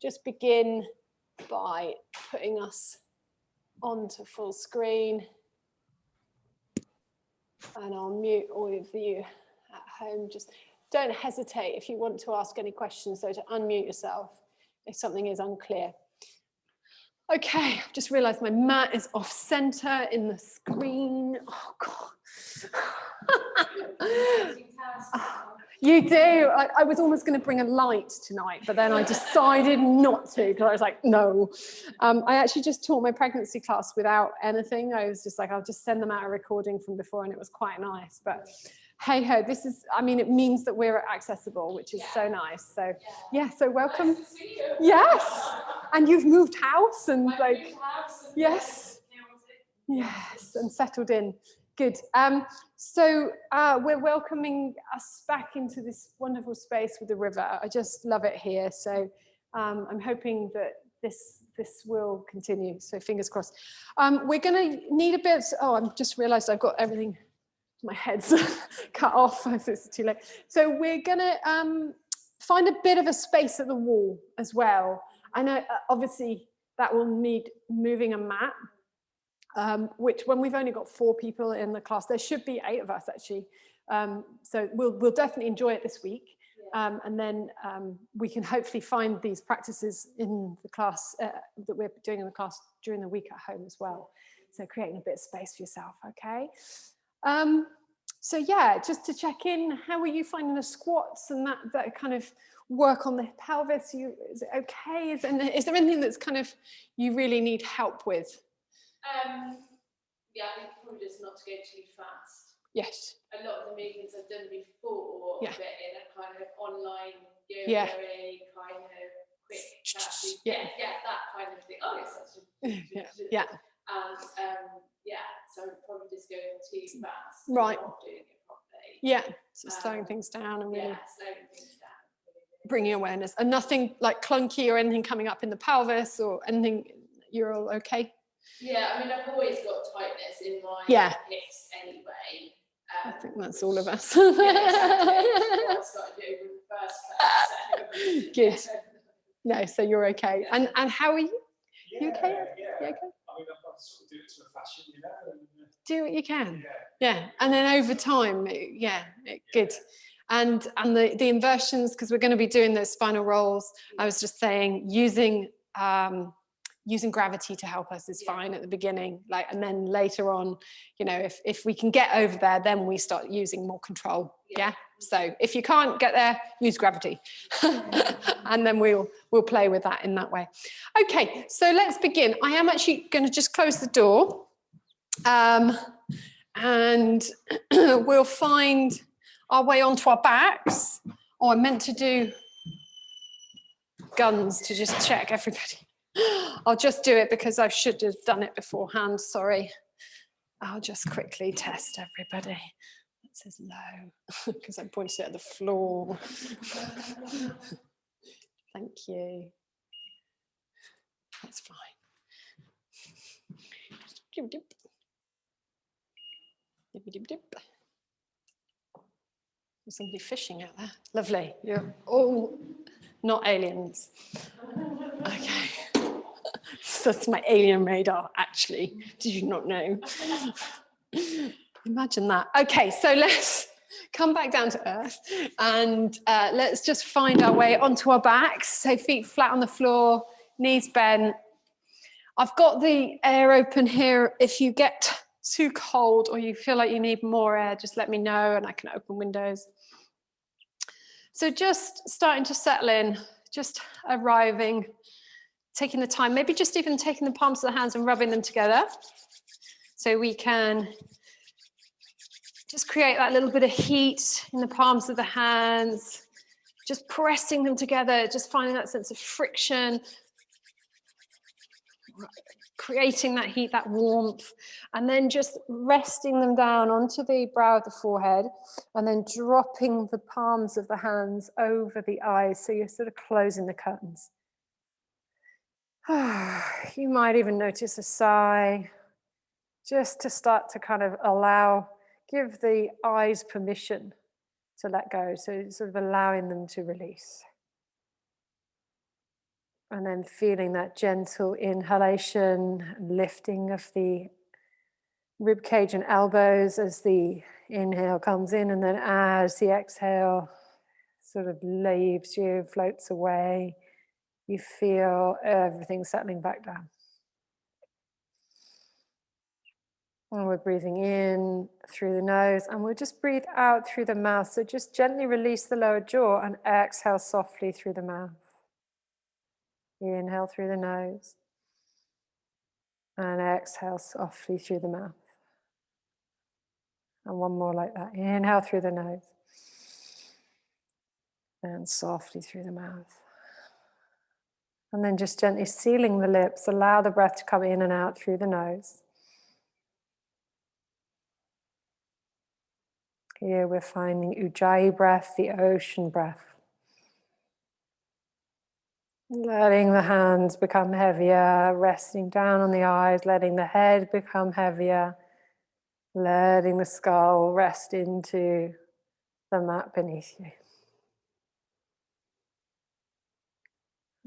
just begin by putting us onto full screen. And I'll mute all of you at home. Just don't hesitate if you want to ask any questions, so to unmute yourself if something is unclear. Okay, I've just realised my mat is off centre in the screen. Oh, God. You do. I was almost going to bring a light tonight, but then I decided not to because I was like, no. I actually just taught my pregnancy class without anything. I was just like, I'll just send them out a recording from before, and it was quite nice. But hey ho, this is, I mean, it means that we're accessible, which is so nice. So yeah, so welcome. Nice to see you. Yes. And you've moved house and like, yes. Yes, and settled in. Good. So we're welcoming us back into this wonderful space with the river. I just love it here. So I'm hoping that this will continue. So fingers crossed. We're going to need a bit. Oh, I've just realised I've got everything. My head's cut off. It's too late. So we're going to find a bit of a space at the wall as well. I know obviously that will need moving a mat. Which when we've only got 4 people in the class, there should be 8 of us actually. So we'll definitely enjoy it this week. And then we can hopefully find these practices in the class that we're doing in the class during the week at home as well. So creating a bit of space for yourself, okay? So yeah, just to check in, how are you finding the squats and that kind of work on the pelvis? Is it okay? Is there anything that's kind of you really need help with? Yeah, I think probably just not to go too fast. Yes. A lot of the movements I've done before, but in a kind of online yoga kind of quick chat. That kind of thing. Oh, yes, that's so probably just going too fast. Right. Not doing it properly. Yeah. So slowing things down and really slowing things down. Bringing awareness and nothing like clunky or anything coming up in the pelvis or anything. You're all okay? Yeah, I mean, I've always got tightness in my hips anyway. I think that's all of us. Exactly. What I started doing in the first place. So. Good. No, so you're okay. And how are you? You okay? Yeah. You okay? I mean, I've got to sort of do it to a fashion, you know. And, do what you can. Yeah. And then over time, good. And the inversions, because we're going to be doing those spinal rolls. I was just saying, using gravity to help us is fine at the beginning, and then later on, if we can get over there, then we start using more control. So if you can't get there, use gravity. And then we'll play with that in that way. Okay, so let's begin. I am actually going to just close the door, and we'll find our way onto our backs. Oh, I meant to do guns to just check everybody. I'll just do it because I should have done it beforehand, sorry. I'll just quickly test everybody. It says low, because I pointed it at the floor. Thank you. That's fine. There's somebody fishing out there. Lovely. You're all not aliens. Okay. That's my alien radar, actually. Did you not know? Imagine that. Okay, so let's come back down to earth and let's just find our way onto our backs. So feet flat on the floor, knees bent. I've got the air open here. If you get too cold or you feel like you need more air, just let me know and I can open windows. So just starting to settle in, just arriving, taking the time, maybe just even taking the palms of the hands and rubbing them together. So we can just create that little bit of heat in the palms of the hands, just pressing them together, just finding that sense of friction, creating that heat, that warmth, and then just resting them down onto the brow of the forehead and then dropping the palms of the hands over the eyes. So you're sort of closing the curtains. You might even notice a sigh, just to start to kind of give the eyes permission to let go. So sort of allowing them to release. And then feeling that gentle inhalation, lifting of the rib cage and elbows as the inhale comes in, and then as the exhale sort of leaves you, floats away, you feel everything settling back down. And we're breathing in through the nose, and we'll just breathe out through the mouth. So just gently release the lower jaw and exhale softly through the mouth. Inhale through the nose and exhale softly through the mouth. And one more like that. Inhale through the nose and softly through the mouth. And then just gently sealing the lips, allow the breath to come in and out through the nose. Here we're finding Ujjayi breath, the ocean breath. Letting the hands become heavier, resting down on the eyes, letting the head become heavier, letting the skull rest into the mat beneath you.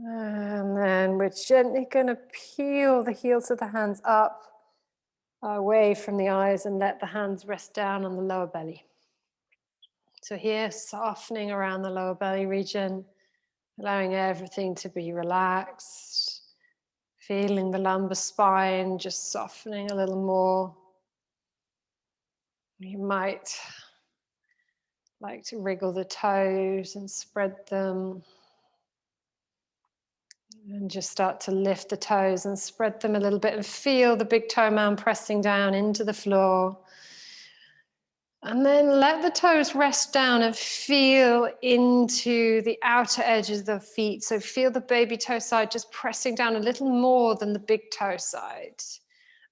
And then we're gently going to peel the heels of the hands up, away from the eyes, and let the hands rest down on the lower belly. So here, softening around the lower belly region, allowing everything to be relaxed, feeling the lumbar spine just softening a little more. You might like to wriggle the toes and spread them. And just start to lift the toes and spread them a little bit and feel the big toe mound pressing down into the floor. And then let the toes rest down and feel into the outer edges of the feet. So feel the baby toe side just pressing down a little more than the big toe side.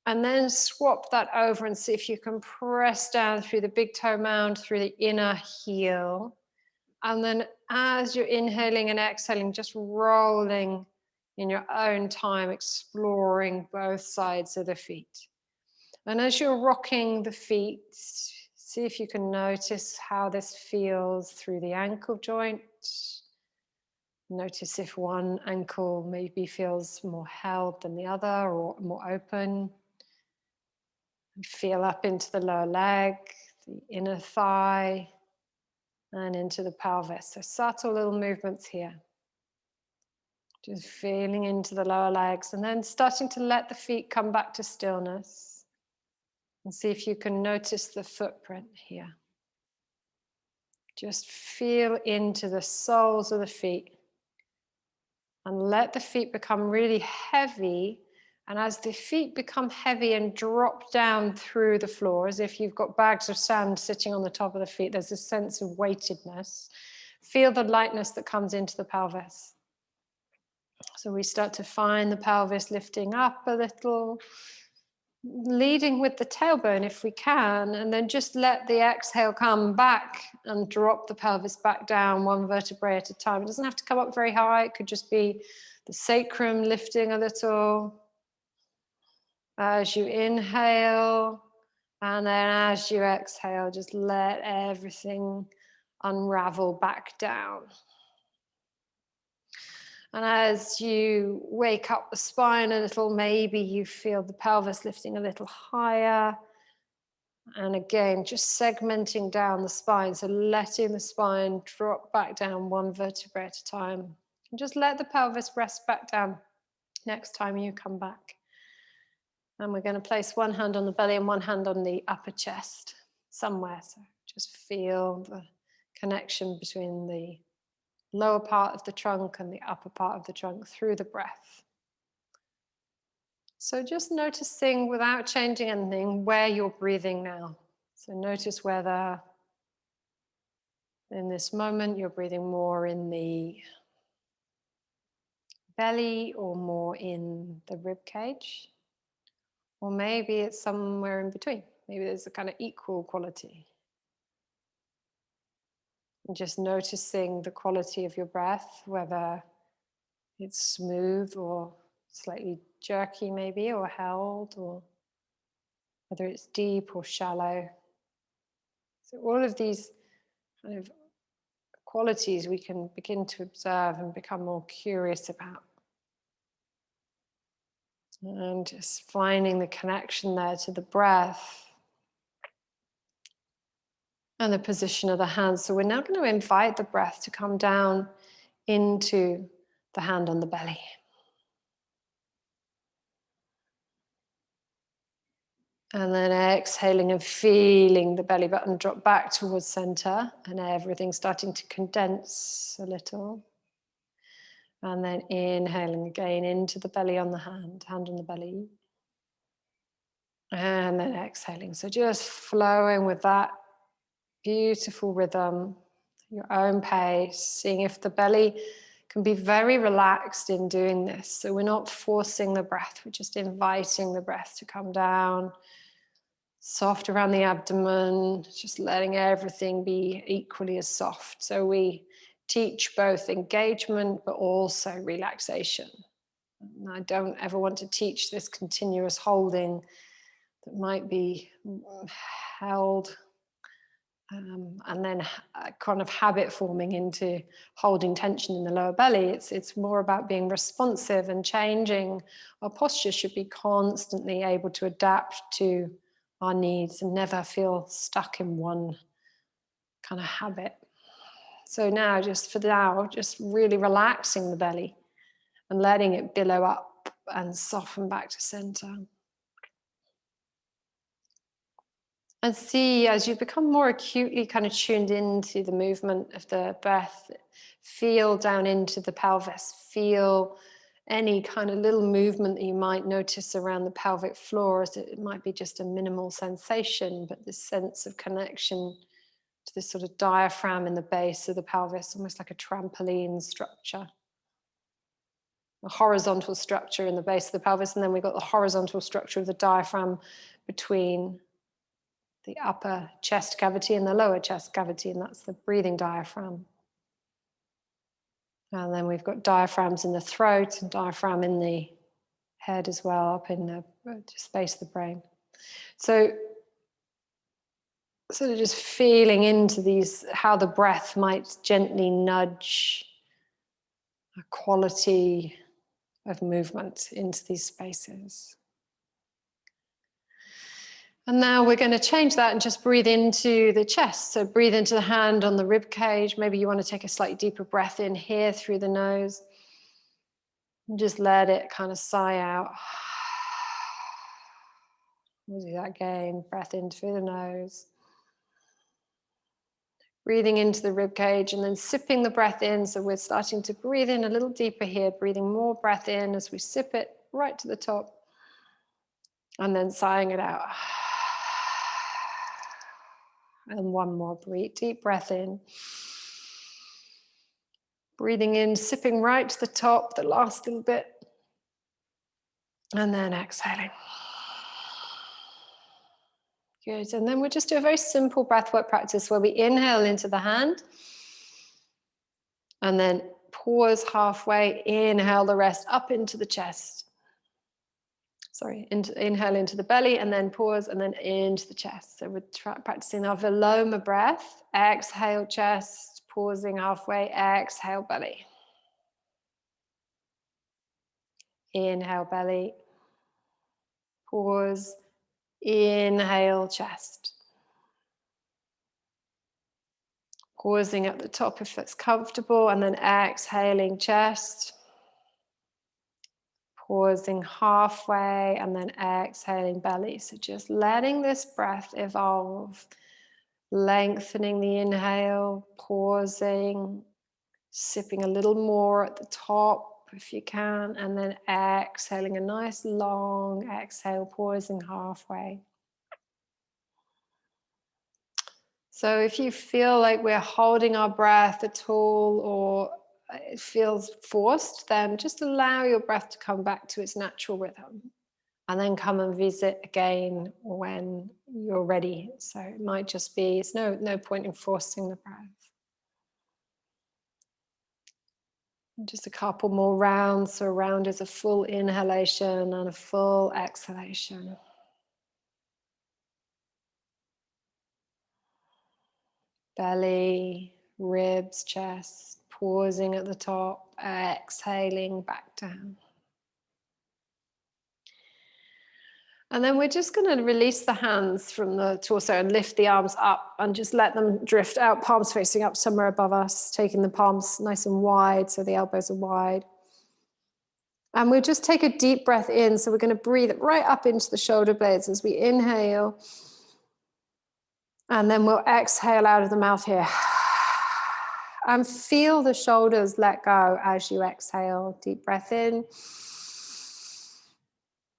And then swap that over and see if you can press down through the big toe mound, through the inner heel. And then as you're inhaling and exhaling, just rolling in your own time, exploring both sides of the feet. And as you're rocking the feet, see if you can notice how this feels through the ankle joint. Notice if one ankle maybe feels more held than the other or more open. And feel up into the lower leg, the inner thigh, and into the pelvis. So subtle little movements here. Just feeling into the lower legs and then starting to let the feet come back to stillness. And see if you can notice the footprint here. Just feel into the soles of the feet. And let the feet become really heavy. And as the feet become heavy and drop down through the floor, as if you've got bags of sand sitting on the top of the feet, there's a sense of weightedness. Feel the lightness that comes into the pelvis. So we start to find the pelvis lifting up a little, leading with the tailbone if we can, and then just let the exhale come back and drop the pelvis back down one vertebrae at a time. It doesn't have to come up very high. It could just be the sacrum lifting a little as you inhale, and then as you exhale, just let everything unravel back down. And as you wake up the spine a little, maybe you feel the pelvis lifting a little higher. And again, just segmenting down the spine. So letting the spine drop back down one vertebrae at a time. And just let the pelvis rest back down next time you come back. And we're going to place one hand on the belly and one hand on the upper chest somewhere. So just feel the connection between the lower part of the trunk and the upper part of the trunk through the breath. So just noticing without changing anything where you're breathing now. So notice whether in this moment you're breathing more in the belly or more in the rib cage. Or maybe it's somewhere in between. Maybe there's a kind of equal quality. And just noticing the quality of your breath, whether it's smooth or slightly jerky maybe, or held, or whether it's deep or shallow. So all of these kind of qualities we can begin to observe and become more curious about. And just finding the connection there to the breath and the position of the hands. So we're now going to invite the breath to come down into the hand on the belly. And then exhaling and feeling the belly button drop back towards center and everything starting to condense a little. And then inhaling again into the belly on the hand on the belly. And then exhaling. So just flowing with that beautiful rhythm, your own pace, seeing if the belly can be very relaxed in doing this. So we're not forcing the breath, we're just inviting the breath to come down, soft around the abdomen, just letting everything be equally as soft. So we teach both engagement but also relaxation. And I don't ever want to teach this continuous holding that might be held and then kind of habit forming into holding tension in the lower belly. It's more about being responsive and changing. Our posture should be constantly able to adapt to our needs and never feel stuck in one kind of habit. So now, just really relaxing the belly and letting it billow up and soften back to center. And see, as you become more acutely kind of tuned into the movement of the breath, feel down into the pelvis, feel any kind of little movement that you might notice around the pelvic floor. As it might be just a minimal sensation, but this sense of connection to this sort of diaphragm in the base of the pelvis, almost like a trampoline structure. A horizontal structure in the base of the pelvis, and then we've got the horizontal structure of the diaphragm between the upper chest cavity and the lower chest cavity, and that's the breathing diaphragm. And then we've got diaphragms in the throat and diaphragm in the head as well, up in the space of the brain. So sort of just feeling into these, how the breath might gently nudge a quality of movement into these spaces. And now we're going to change that and just breathe into the chest. So breathe into the hand on the rib cage. Maybe you want to take a slightly deeper breath in here through the nose. And just let it kind of sigh out. We'll do that again. Breath in through the nose. Breathing into the rib cage and then sipping the breath in. So we're starting to breathe in a little deeper here, breathing more breath in as we sip it right to the top. And then sighing it out. And one more deep breath in. Breathing in, sipping right to the top, the last little bit. And then exhaling. Good. And then we'll just do a very simple breathwork practice where we inhale into the hand. And then pause halfway, inhale the rest up into the chest. Inhale into the belly and then pause and then into the chest. So we're practicing our Viloma breath. Exhale chest, pausing halfway, exhale belly. Inhale belly. Pause, inhale chest. Pausing at the top if it's comfortable and then exhaling chest. Pausing halfway and then exhaling belly. So just letting this breath evolve. Lengthening the inhale, pausing, sipping a little more at the top if you can, and then exhaling a nice long exhale, pausing halfway. So if you feel like we're holding our breath at all or it feels forced, then just allow your breath to come back to its natural rhythm. And then come and visit again when you're ready. So it might just be, it's no point in forcing the breath. And just a couple more rounds. So a round is a full inhalation and a full exhalation. Belly, ribs, chest, pausing at the top, exhaling back down. And then we're just going to release the hands from the torso and lift the arms up and just let them drift out, palms facing up somewhere above us, taking the palms nice and wide so the elbows are wide. And we'll just take a deep breath in. So we're going to breathe right up into the shoulder blades as we inhale. And then we'll exhale out of the mouth here. And feel the shoulders let go as you exhale. Deep breath in.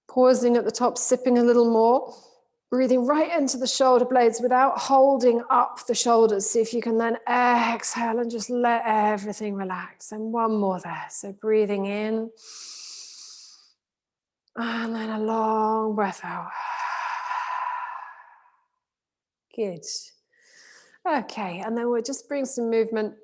Pausing at the top, sipping a little more. Breathing right into the shoulder blades without holding up the shoulders. See if you can then exhale and just let everything relax. And one more there. So breathing in. And then a long breath out. Good. Okay, and then we'll just bring some movement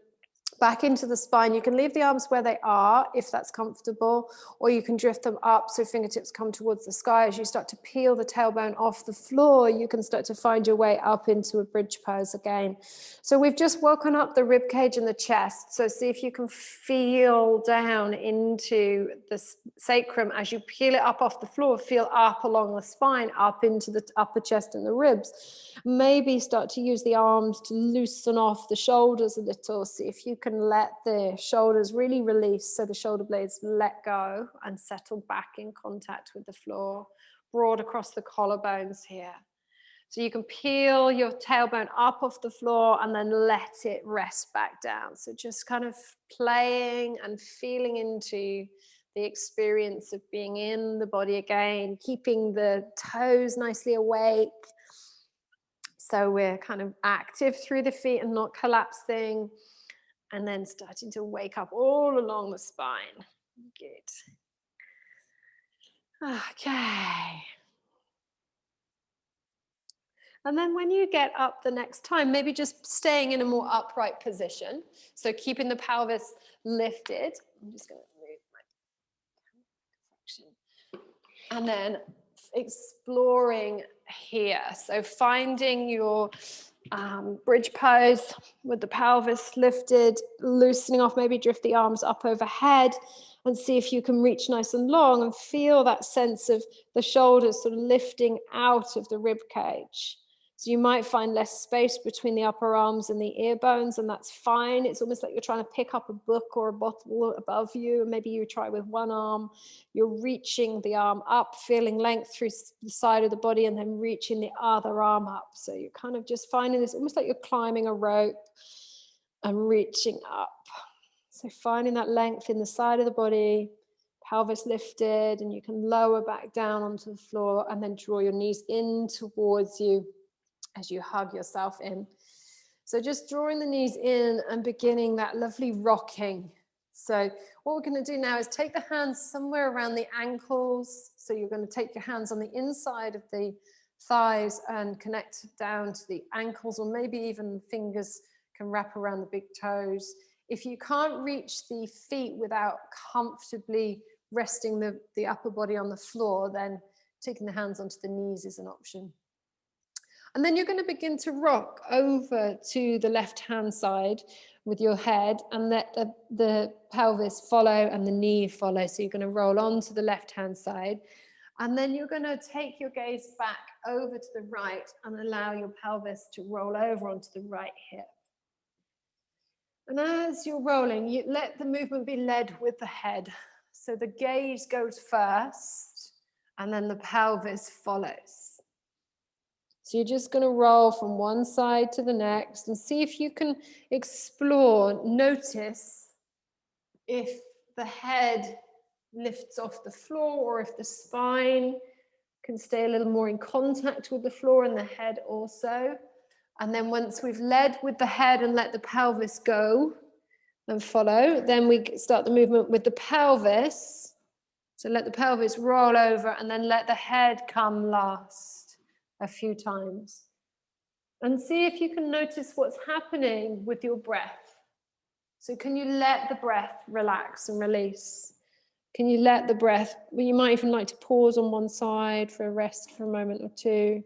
back into the spine. You can leave the arms where they are if that's comfortable, or you can drift them up so fingertips come towards the sky. As you start to peel the tailbone off the floor, you can start to find your way up into a bridge pose again. So we've just woken up the rib cage and the chest. So see if you can feel down into the sacrum as you peel it up off the floor. Feel up along the spine, up into the upper chest and the ribs. Maybe start to use the arms to loosen off the shoulders a little. See if you can let the shoulders really release so the shoulder blades let go and settle back in contact with the floor. Broad across the collarbones here. So you can peel your tailbone up off the floor and then let it rest back down. So just kind of playing and feeling into the experience of being in the body again, keeping the toes nicely awake. So we're kind of active through the feet and not collapsing. And then starting to wake up all along the spine. Good. Okay. And then when you get up the next time, maybe just staying in a more upright position. So keeping the pelvis lifted. I'm just going to move my direction. And then exploring here. So finding your bridge pose with the pelvis lifted, loosening off, maybe drift the arms up overhead and see if you can reach nice and long and feel that sense of the shoulders sort of lifting out of the rib cage. So you might find less space between the upper arms and the ear bones, and that's fine. It's almost like you're trying to pick up a book or a bottle above you, and maybe you try with one arm. You're reaching the arm up, feeling length through the side of the body, and then reaching the other arm up. So you're kind of just finding this almost like you're climbing a rope and reaching up. So finding that length in the side of the body, pelvis lifted, and you can lower back down onto the floor and then draw your knees in towards you as you hug yourself in. So just drawing the knees in and beginning that lovely rocking. So what we're going to do now is take the hands somewhere around the ankles. So you're going to take your hands on the inside of the thighs and connect down to the ankles, or maybe even fingers can wrap around the big toes. If you can't reach the feet without comfortably resting the upper body on the floor, then taking the hands onto the knees is an option. And then you're going to begin to rock over to the left-hand side with your head and let the pelvis follow and the knee follow. So you're going to roll onto the left-hand side. And then you're going to take your gaze back over to the right and allow your pelvis to roll over onto the right hip. And as you're rolling, you let the movement be led with the head. So the gaze goes first, and then the pelvis follows. So you're just going to roll from one side to the next and see if you can explore, notice if the head lifts off the floor or if the spine can stay a little more in contact with the floor and the head also. And then once we've led with the head and let the pelvis go and follow, then we start the movement with the pelvis. So let the pelvis roll over and then let the head come last a few times. And see if you can notice what's happening with your breath. So can you let the breath relax and release? Can you let the breath, well, you might even like to pause on one side for a rest for a moment or two.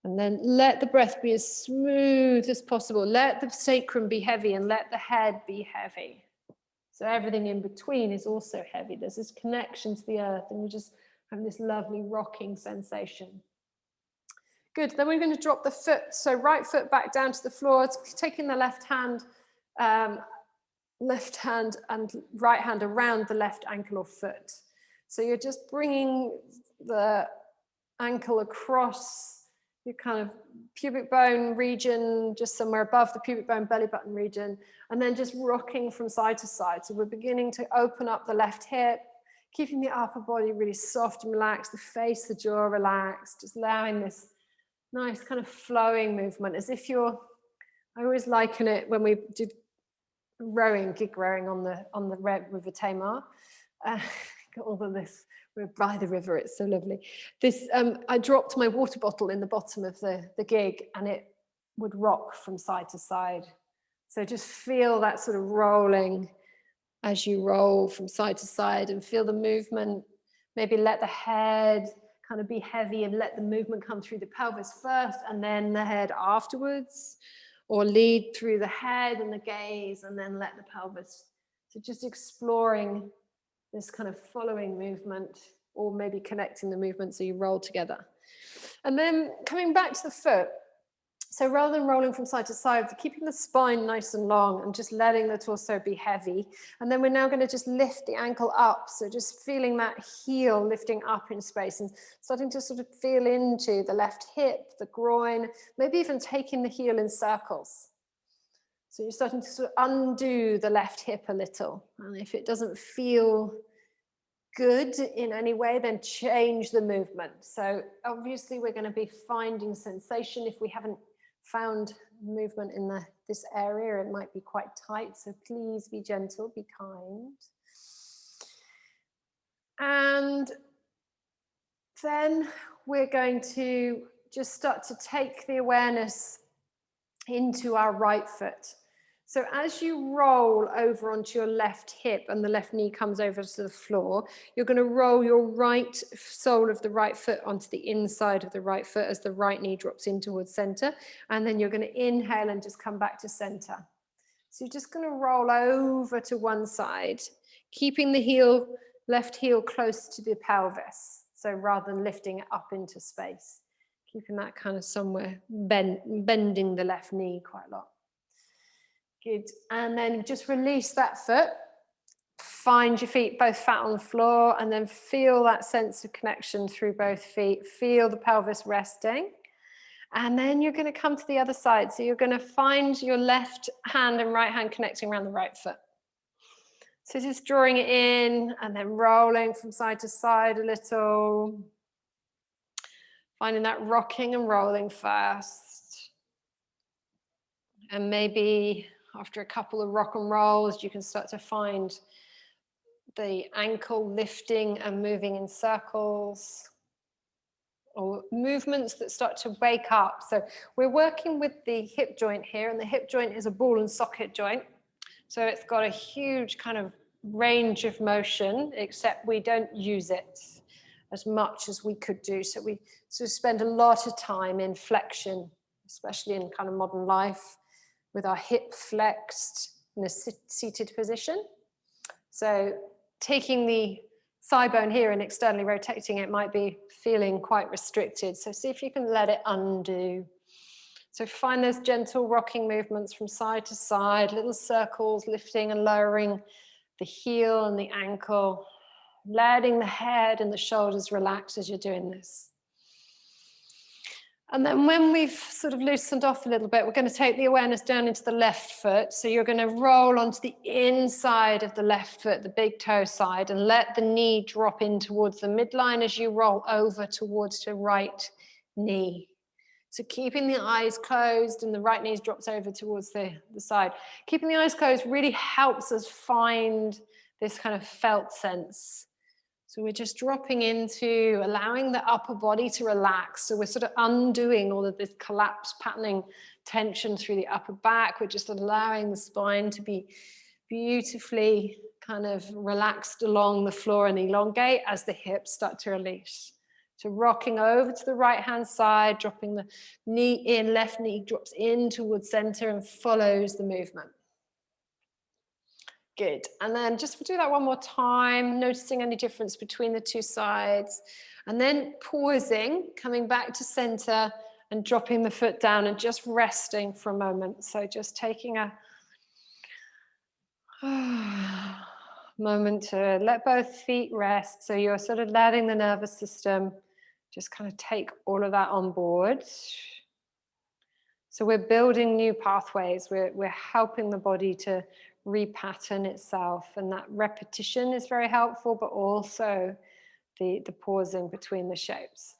And then let the breath be as smooth as possible. Let the sacrum be heavy and let the head be heavy. So everything in between is also heavy. There's this connection to the earth, and you're just Having this lovely rocking sensation. Good, then we're going to drop the foot. So right foot back down to the floor, taking the left hand and right hand around the left ankle or foot. So you're just bringing the ankle across your kind of pubic bone region, just somewhere above the pubic bone belly button region, and then just rocking from side to side. So we're beginning to open up the left hip, keeping the upper body really soft and relaxed, the face, the jaw relaxed, just allowing this nice kind of flowing movement, as if you're, I always liken it when we did rowing, gig rowing on the River Tamar. Got all of this, we're by the river, it's so lovely. This, I dropped my water bottle in the bottom of the gig and it would rock from side to side. So just feel that sort of rolling as you roll from side to side and feel the movement. Maybe let the head kind of be heavy and let the movement come through the pelvis first and then the head afterwards, or lead through the head and the gaze and then let the pelvis. So just exploring this kind of following movement, or maybe connecting the movement so you roll together. And then coming back to the foot. So rather than rolling from side to side, keeping the spine nice and long and just letting the torso be heavy. And then we're now going to just lift the ankle up. So just feeling that heel lifting up in space and starting to sort of feel into the left hip, the groin, maybe even taking the heel in circles. So you're starting to sort of undo the left hip a little. And if it doesn't feel good in any way, then change the movement. So obviously we're going to be finding sensation. If we haven't found movement in this area, it might be quite tight. So please be gentle, be kind. And then we're going to just start to take the awareness into our right foot. So as you roll over onto your left hip and the left knee comes over to the floor, you're going to roll your right sole of the right foot onto the inside of the right foot as the right knee drops in towards center. And then you're going to inhale and just come back to center. So you're just going to roll over to one side, keeping the left heel close to the pelvis. So rather than lifting it up into space, keeping that kind of somewhere, bending the left knee quite a lot. Good, and then just release that foot. Find your feet both flat on the floor and then feel that sense of connection through both feet. Feel the pelvis resting. And then you're going to come to the other side. So you're going to find your left hand and right hand connecting around the right foot. So just drawing it in and then rolling from side to side a little. Finding that rocking and rolling first. And maybe after a couple of rock and rolls, you can start to find the ankle lifting and moving in circles, or movements that start to wake up. So we're working with the hip joint here, and the hip joint is a ball and socket joint. So it's got a huge kind of range of motion, except we don't use it as much as we could do. So we sort of spend a lot of time in flexion, especially in kind of modern life, with our hip flexed in a seated position. So taking the thigh bone here and externally rotating it might be feeling quite restricted. So see if you can let it undo. So find those gentle rocking movements from side to side, little circles, lifting and lowering the heel and the ankle, letting the head and the shoulders relax as you're doing this. And then when we've sort of loosened off a little bit, we're going to take the awareness down into the left foot. So you're going to roll onto the inside of the left foot, the big toe side, and let the knee drop in towards the midline as you roll over towards your right knee. So keeping the eyes closed and the right knee drops over towards the side. Keeping the eyes closed really helps us find this kind of felt sense. So we're just dropping into allowing the upper body to relax. So we're sort of undoing all of this collapse patterning tension through the upper back. We're just allowing the spine to be beautifully kind of relaxed along the floor and elongate as the hips start to release. So rocking over to the right hand side, dropping the knee in, left knee drops in towards center and follows the movement. Good. And then just do that one more time, noticing any difference between the two sides. And then pausing, coming back to center and dropping the foot down and just resting for a moment. So just taking a moment to let both feet rest. So you're sort of letting the nervous system just kind of take all of that on board. So we're building new pathways. We're helping the body to repattern itself. And that repetition is very helpful, but also the pausing between the shapes.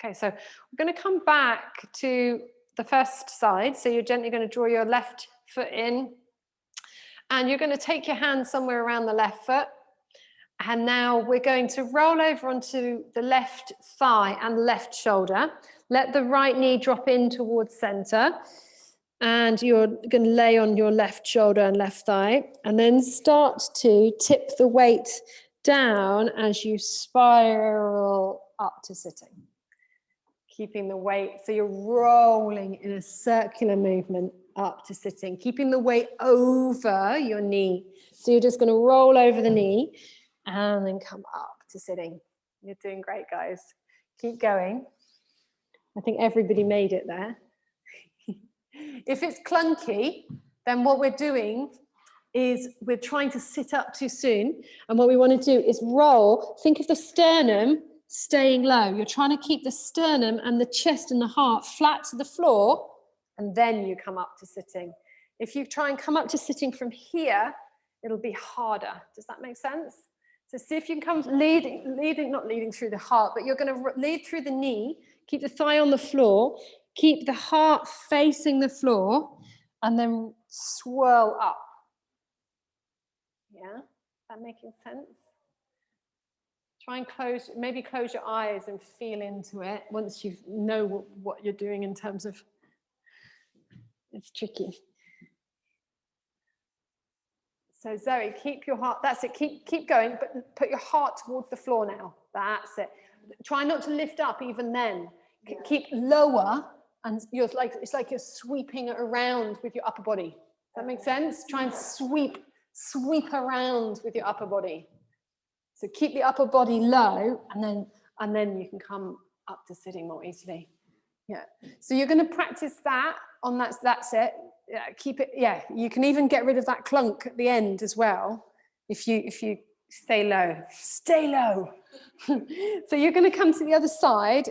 Okay, so we're going to come back to the first side. So you're gently going to draw your left foot in. And you're going to take your hand somewhere around the left foot. And now we're going to roll over onto the left thigh and left shoulder. Let the right knee drop in towards center. And you're going to lay on your left shoulder and left thigh. And then start to tip the weight down as you spiral up to sitting. Keeping the weight, so you're rolling in a circular movement up to sitting, keeping the weight over your knee. So you're just going to roll over the knee and then come up to sitting. You're doing great, guys. Keep going. I think everybody made it there. If it's clunky, then what we're doing is we're trying to sit up too soon. And what we want to do is roll. Think of the sternum staying low. You're trying to keep the sternum and the chest and the heart flat to the floor, and then you come up to sitting. If you try and come up to sitting from here, it'll be harder. Does that make sense? So see if you can come not leading through the heart, but you're going to lead through the knee, keep the thigh on the floor, keep the heart facing the floor, and then swirl up. Yeah, is that making sense? Try and maybe close your eyes and feel into it once you know what you're doing in terms of, it's tricky. So Zoe, keep your heart, that's it, keep going, but put your heart towards the floor now. That's it. Try not to lift up even then. Yeah. Keep lower, and it's like you're sweeping around with your upper body. Does that make sense? Try and sweep around with your upper body. So keep the upper body low, and then you can come up to sitting more easily. Yeah. So you're going to practice that on that's it. Yeah, keep it. Yeah. You can even get rid of that clunk at the end as well if you stay low. Stay low. So you're going to come to the other side.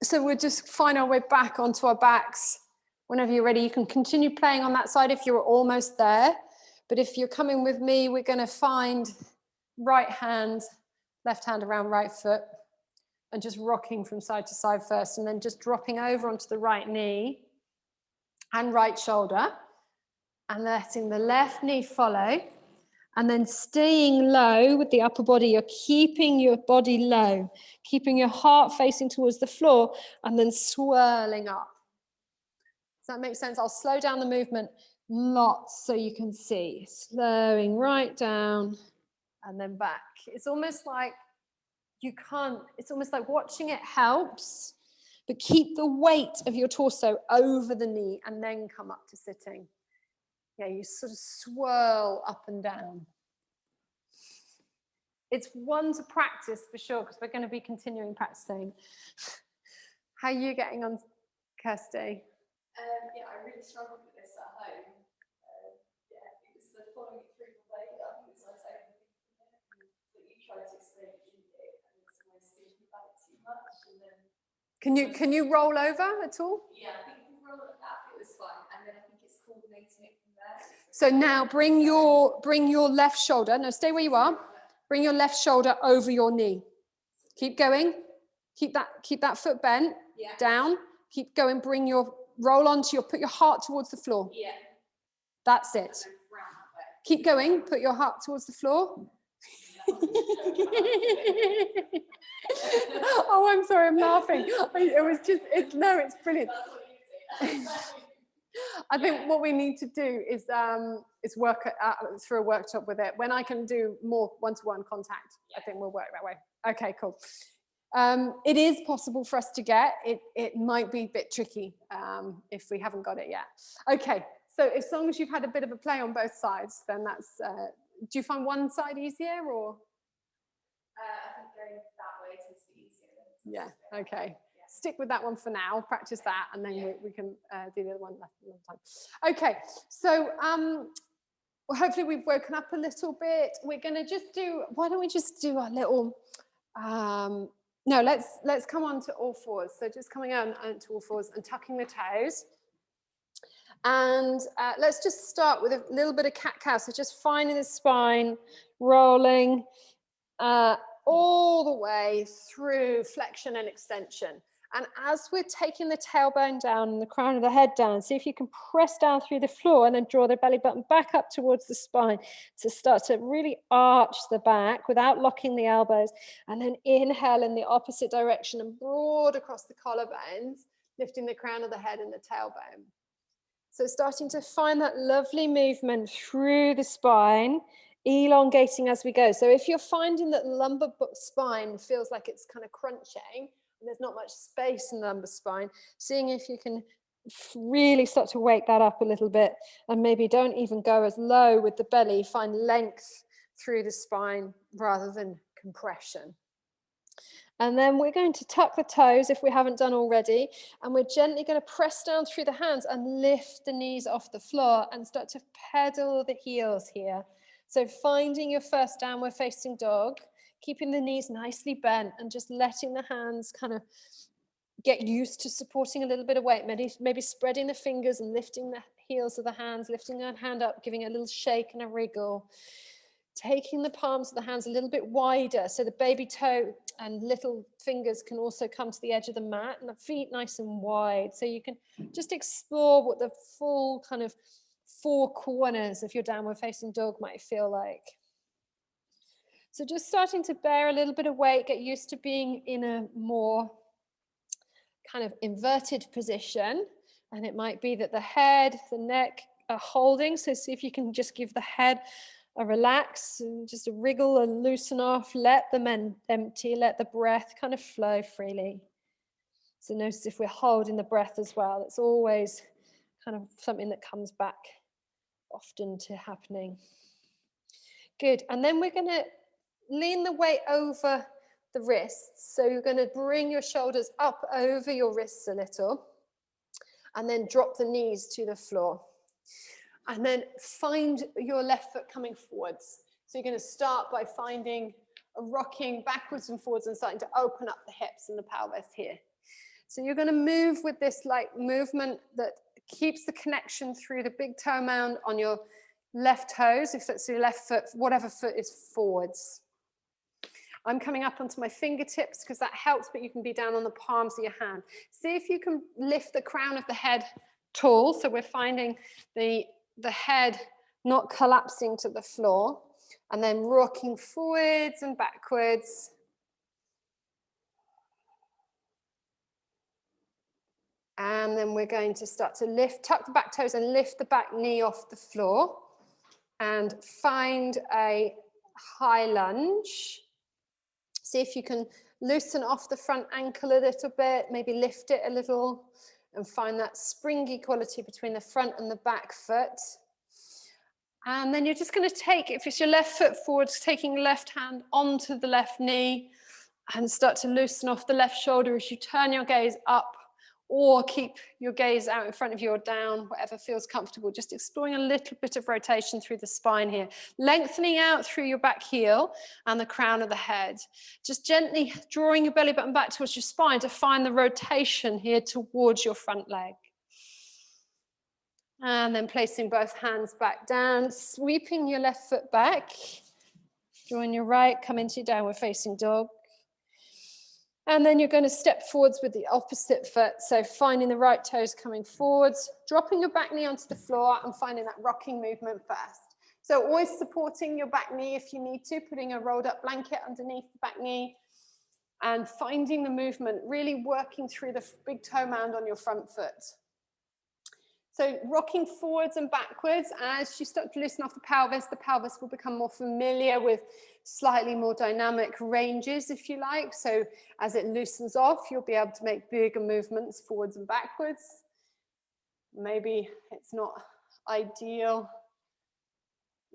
So we'll just find our way back onto our backs. Whenever you're ready, you can continue playing on that side if you're almost there. But if you're coming with me, we're going to find right hand, left hand around right foot, and just rocking from side to side first, and then just dropping over onto the right knee and right shoulder, and letting the left knee follow, and then staying low with the upper body. You're keeping your body low, keeping your heart facing towards the floor, and then swirling up. Does that make sense? I'll slow down the movement lots so you can see. Slowing right down and then back. It's almost like it's almost like watching it helps, but keep the weight of your torso over the knee and then come up to sitting. Yeah, you sort of swirl up and down. It's one to practice for sure, because we're going to be continuing practicing. How are you getting on, Kirsty? Yeah, I really struggled with this at home. Yeah, it was the following it through the way. I think it's like that you tried to explain it, didn't you? And it's almost thinking about it too much. And then can you roll over at all? Yeah, I think if you roll it up, it was fun. And then I think it's coordinating it from there. So now bring your left shoulder. No, stay where you are. Bring your left shoulder over your knee. Keep going. Keep that foot bent down. Keep going. Put your heart towards the floor. Yeah. That's it. Keep going. Put your heart towards the floor. Oh, I'm sorry, I'm laughing. It's brilliant. I think what we need to do is work through a workshop with it. When I can do more one-to-one contact, I think we'll work that way. Okay, cool. It is possible for us to get. It might be a bit tricky if we haven't got it yet. Okay, So as long as you've had a bit of a play on both sides, then that's, do you find one side easier or? I think going that way tends to be easier. Yeah, okay. Stick with that one for now, practice that, and then we can do the other one another time. Okay, so well, hopefully we've woken up a little bit. We're going to just do, why don't we just do a little, no, let's come on to all fours. So just coming on to all fours and tucking the toes. And let's just start with a little bit of cat-cow. So just finding the spine, rolling all the way through flexion and extension. And as we're taking the tailbone down and the crown of the head down, see if you can press down through the floor and then draw the belly button back up towards the spine to start to really arch the back without locking the elbows. And then inhale in the opposite direction and broad across the collarbones, lifting the crown of the head and the tailbone. So starting to find that lovely movement through the spine, elongating as we go. So if you're finding that lumbar spine feels like it's kind of crunching, and there's not much space in the lumbar spine, seeing if you can really start to wake that up a little bit, and maybe don't even go as low with the belly, find length through the spine rather than compression. And then we're going to tuck the toes if we haven't done already, and we're gently going to press down through the hands and lift the knees off the floor and start to pedal the heels here. So finding your first downward facing dog, keeping the knees nicely bent and just letting the hands kind of get used to supporting a little bit of weight, maybe spreading the fingers and lifting the heels of the hands, lifting the hand up, giving it a little shake and a wriggle. Taking the palms of the hands a little bit wider so the baby toe and little fingers can also come to the edge of the mat, and the feet nice and wide. So you can just explore what the full kind of four corners of your downward facing dog might feel like. So just starting to bear a little bit of weight, get used to being in a more kind of inverted position. And it might be that the head, the neck are holding. So see if you can just give the head a relax and just a wriggle and loosen off. Let them empty, let the breath kind of flow freely. So notice if we're holding the breath as well, it's always kind of something that comes back often to happening. Good, and then we're going to lean the weight over the wrists. So you're going to bring your shoulders up over your wrists a little, and then drop the knees to the floor. And then find your left foot coming forwards. So you're going to start by finding a rocking backwards and forwards and starting to open up the hips and the pelvis here. So you're going to move with this like movement that keeps the connection through the big toe mound on your left toes, if that's your left foot, whatever foot is forwards. I'm coming up onto my fingertips because that helps, but you can be down on the palms of your hand. See if you can lift the crown of the head tall. So we're finding the head not collapsing to the floor, and then rocking forwards and backwards. And then we're going to start to tuck the back toes and lift the back knee off the floor and find a high lunge. See if you can loosen off the front ankle a little bit, maybe lift it a little and find that springy quality between the front and the back foot. And then you're just going to take, if it's your left foot forwards, taking left hand onto the left knee and start to loosen off the left shoulder as you turn your gaze up, or keep your gaze out in front of you or down, whatever feels comfortable. Just exploring a little bit of rotation through the spine here. Lengthening out through your back heel and the crown of the head. Just gently drawing your belly button back towards your spine to find the rotation here towards your front leg. And then placing both hands back down, sweeping your left foot back. Drawing your right, come into your downward facing dog. And then you're going to step forwards with the opposite foot. So finding the right toes coming forwards, dropping your back knee onto the floor and finding that rocking movement first. So always supporting your back knee if you need to, putting a rolled up blanket underneath the back knee and finding the movement, really working through the big toe mound on your front foot. So rocking forwards and backwards, as you start to loosen off the pelvis will become more familiar with slightly more dynamic ranges, if you like. So as it loosens off, you'll be able to make bigger movements forwards and backwards. Maybe it's not ideal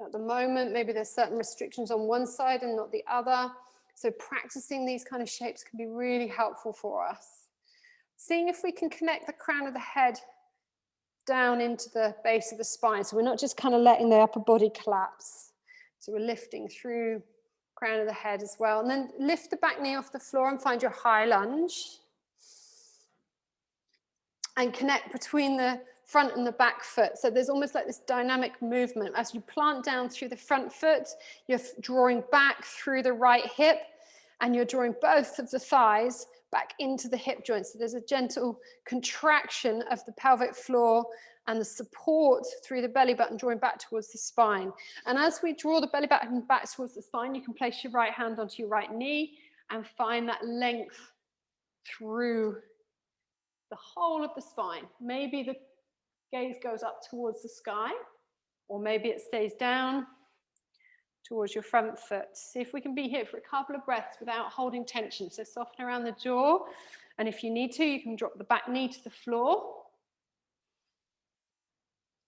at the moment. Maybe there's certain restrictions on one side and not the other. So practicing these kind of shapes can be really helpful for us. Seeing if we can connect the crown of the head down into the base of the spine. So we're not just kind of letting the upper body collapse. So we're lifting through crown of the head as well. And then lift the back knee off the floor and find your high lunge. And connect between the front and the back foot. So there's almost like this dynamic movement. As you plant down through the front foot, you're drawing back through the right hip, and you're drawing both of the thighs back into the hip joint. So there's a gentle contraction of the pelvic floor and the support through the belly button, drawing back towards the spine. And as we draw the belly button back towards the spine, you can place your right hand onto your right knee and find that length through the whole of the spine. Maybe the gaze goes up towards the sky, or maybe it stays down towards your front foot. See if we can be here for a couple of breaths without holding tension. So soften around the jaw, and if you need to, you can drop the back knee to the floor.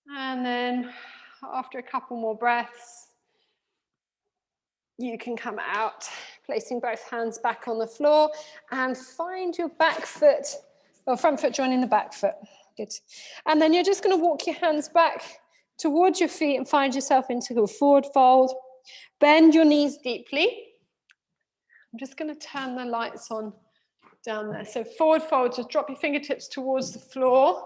And then after a couple more breaths, you can come out, placing both hands back on the floor, and find your back foot, or front foot joining the back foot. Good. And then you're just going to walk your hands back towards your feet and find yourself into a forward fold. Bend your knees deeply. I'm just going to turn the lights on down there. So forward fold, just drop your fingertips towards the floor.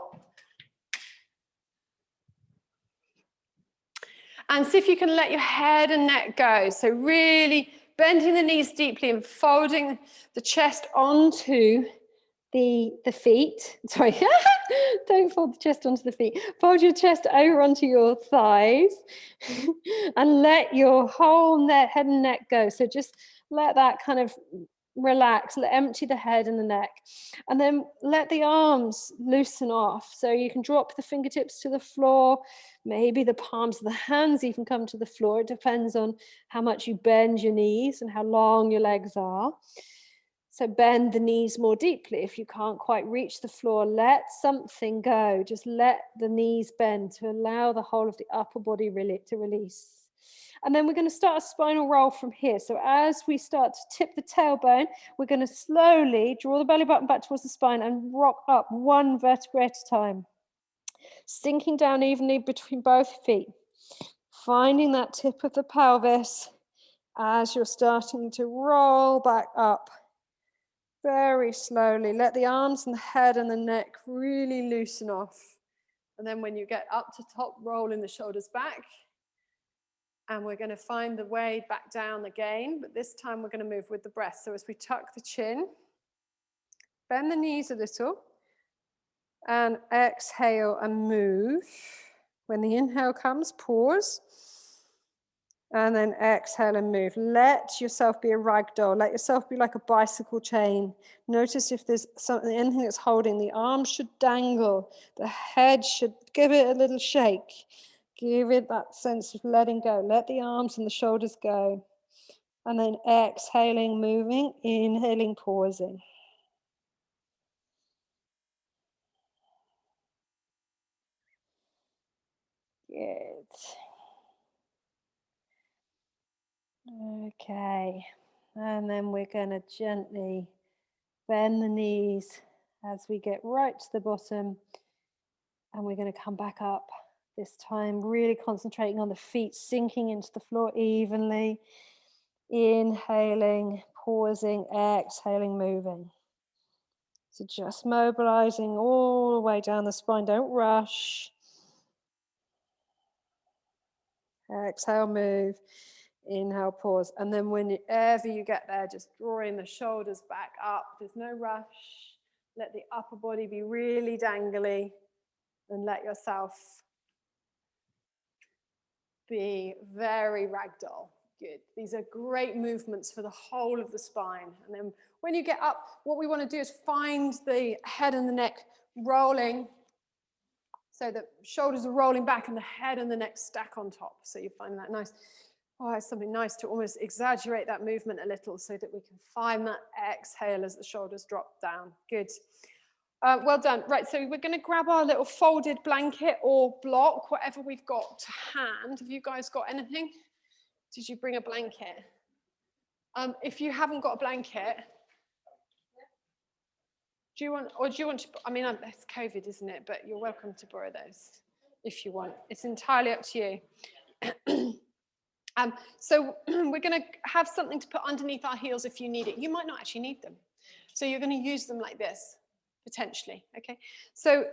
And see if you can let your head and neck go. So really bending the knees deeply and folding the chest onto the feet. Sorry, don't fold the chest onto the feet. Fold your chest over onto your thighs and let your whole head and neck go. So just let that kind of relax, empty the head and the neck. And then let the arms loosen off. So you can drop the fingertips to the floor. Maybe the palms of the hands even come to the floor. It depends on how much you bend your knees and how long your legs are. So bend the knees more deeply. If you can't quite reach the floor, let something go. Just let the knees bend to allow the whole of the upper body to release. And then we're going to start a spinal roll from here. So as we start to tip the tailbone, we're going to slowly draw the belly button back towards the spine and rock up one vertebrae at a time. Sinking down evenly between both feet. Finding that tip of the pelvis as you're starting to roll back up. Very slowly, let the arms and the head and the neck really loosen off. And then when you get up to top, rolling the shoulders back. And we're going to find the way back down again, but this time we're going to move with the breath. So as we tuck the chin, bend the knees a little, and exhale and move. When the inhale comes, pause. And then exhale and move. Let yourself be a rag doll. Let yourself be like a bicycle chain. Notice if there's anything that's holding. The arms should dangle. The head should give it a little shake. Give it that sense of letting go. Let the arms and the shoulders go. And then exhaling, moving. Inhaling, pausing. Good. Okay, and then we're going to gently bend the knees as we get right to the bottom, and we're going to come back up this time, really concentrating on the feet sinking into the floor evenly, inhaling, pausing, exhaling, moving. So just mobilizing all the way down the spine, don't rush. Exhale, move. Inhale, pause. And then whenever you get there, just drawing the shoulders back up. There's no rush. Let the upper body be really dangly and let yourself be very ragdoll. Good. These are great movements for the whole of the spine. And then when you get up, what we want to do is find the head and the neck rolling so the shoulders are rolling back and the head and the neck stack on top. So you find that nice. Oh, it's something nice to almost exaggerate that movement a little so that we can find that exhale as the shoulders drop down. Good. Well done. Right, so we're going to grab our little folded blanket or block, whatever we've got to hand. Have you guys got anything? Did you bring a blanket? If you haven't got a blanket, do you want to, I mean, it's COVID, isn't it? But you're welcome to borrow those if you want. It's entirely up to you. So we're going to have something to put underneath our heels if you need it. You might not actually need them. So you're going to use them like this, potentially, okay? So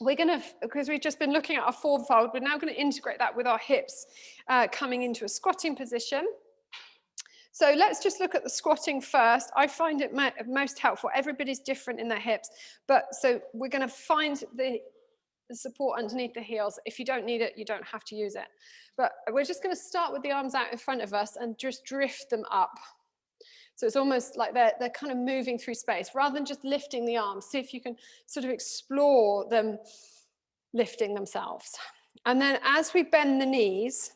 we're going to, because we've just been looking at our forward fold, we're now going to integrate that with our hips coming into a squatting position. So let's just look at the squatting first. I find it most helpful. Everybody's different in their hips, but so we're going to find the support underneath the heels. If you don't need it, you don't have to use it. But we're just going to start with the arms out in front of us and just drift them up. So it's almost like they're kind of moving through space rather than just lifting the arms. See if you can sort of explore them lifting themselves. And then as we bend the knees,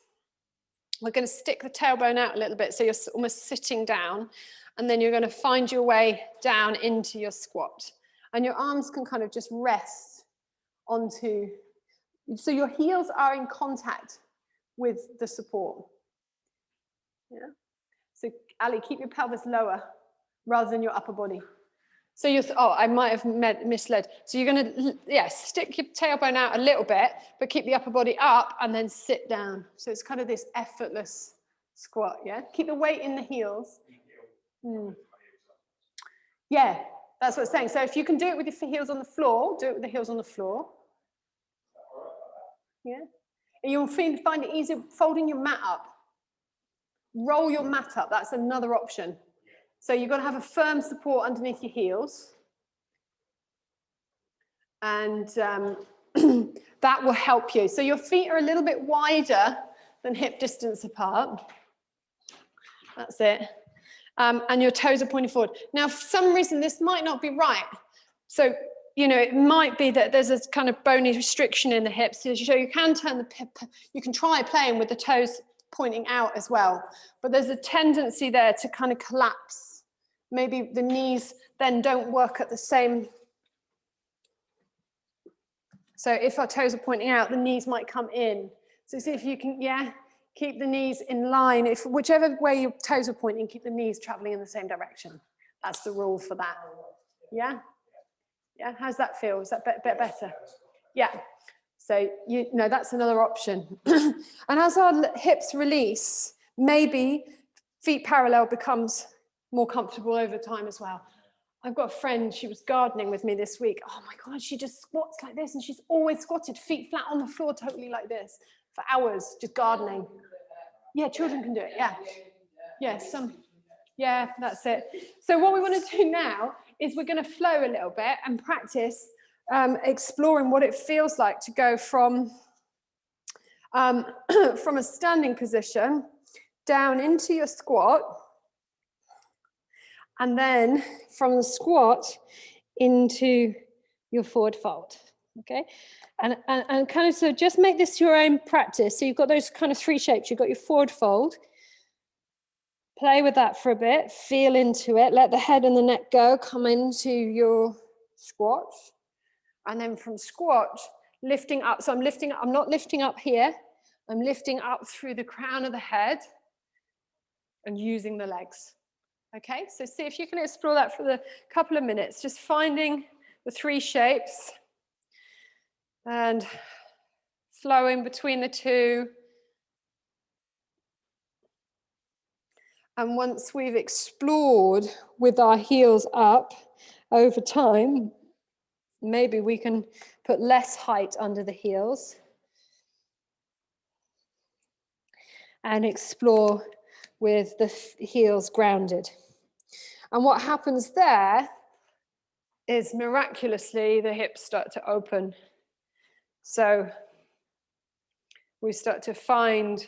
we're going to stick the tailbone out a little bit so you're almost sitting down, and then you're going to find your way down into your squat. And your arms can kind of just rest onto, so your heels are in contact with the support. Yeah. So Ali, keep your pelvis lower rather than your upper body. So you're, oh, I might have misled. So you're going to, yeah, stick your tailbone out a little bit, but keep the upper body up and then sit down. So it's kind of this effortless squat, yeah? Keep the weight in the heels. Yeah, that's what it's saying. So if you can do it with your heels on the floor, do it with the heels on the floor. Yeah. And you'll find it easier folding your mat up. Roll your mat up, that's another option. So you've got to have a firm support underneath your heels. And that will help you. So your feet are a little bit wider than hip distance apart. That's it. And your toes are pointing forward. Now, for some reason, this might not be right. So, you know, it might be that there's a kind of bony restriction in the hips. So you can turn you can try playing with the toes pointing out as well. But there's a tendency there to kind of collapse. Maybe the knees then don't work at the same. So if our toes are pointing out, the knees might come in. So see if you can, yeah, keep the knees in line. If whichever way your toes are pointing, keep the knees traveling in the same direction. That's the rule for that. Yeah? Yeah, how's that feel? Is that a bit better? Yeah. So, you know, that's another option. And as our hips release, maybe feet parallel becomes more comfortable over time as well. I've got a friend, she was gardening with me this week. Oh my God, she just squats like this, and she's always squatted, feet flat on the floor, totally like this, for hours, just gardening. Yeah, children can do it, yeah. Yeah, yeah, that's it. So what we want to do now is we're going to flow a little bit and practice exploring what it feels like to go from from a standing position down into your squat, and then from the squat into your forward fold, okay? And kind of, so just make this your own practice. So you've got those kind of three shapes. You've got your forward fold. Play with that for a bit, feel into it, let the head and the neck go, come into your squat. And then from squat, lifting up. So I'm lifting up, I'm not lifting up here. I'm lifting up through the crown of the head and using the legs. Okay, so see if you can explore that for the couple of minutes, just finding the three shapes and flowing between the two. And once we've explored with our heels up over time, maybe we can put less height under the heels and explore with the heels grounded. And what happens there is miraculously the hips start to open. So we start to find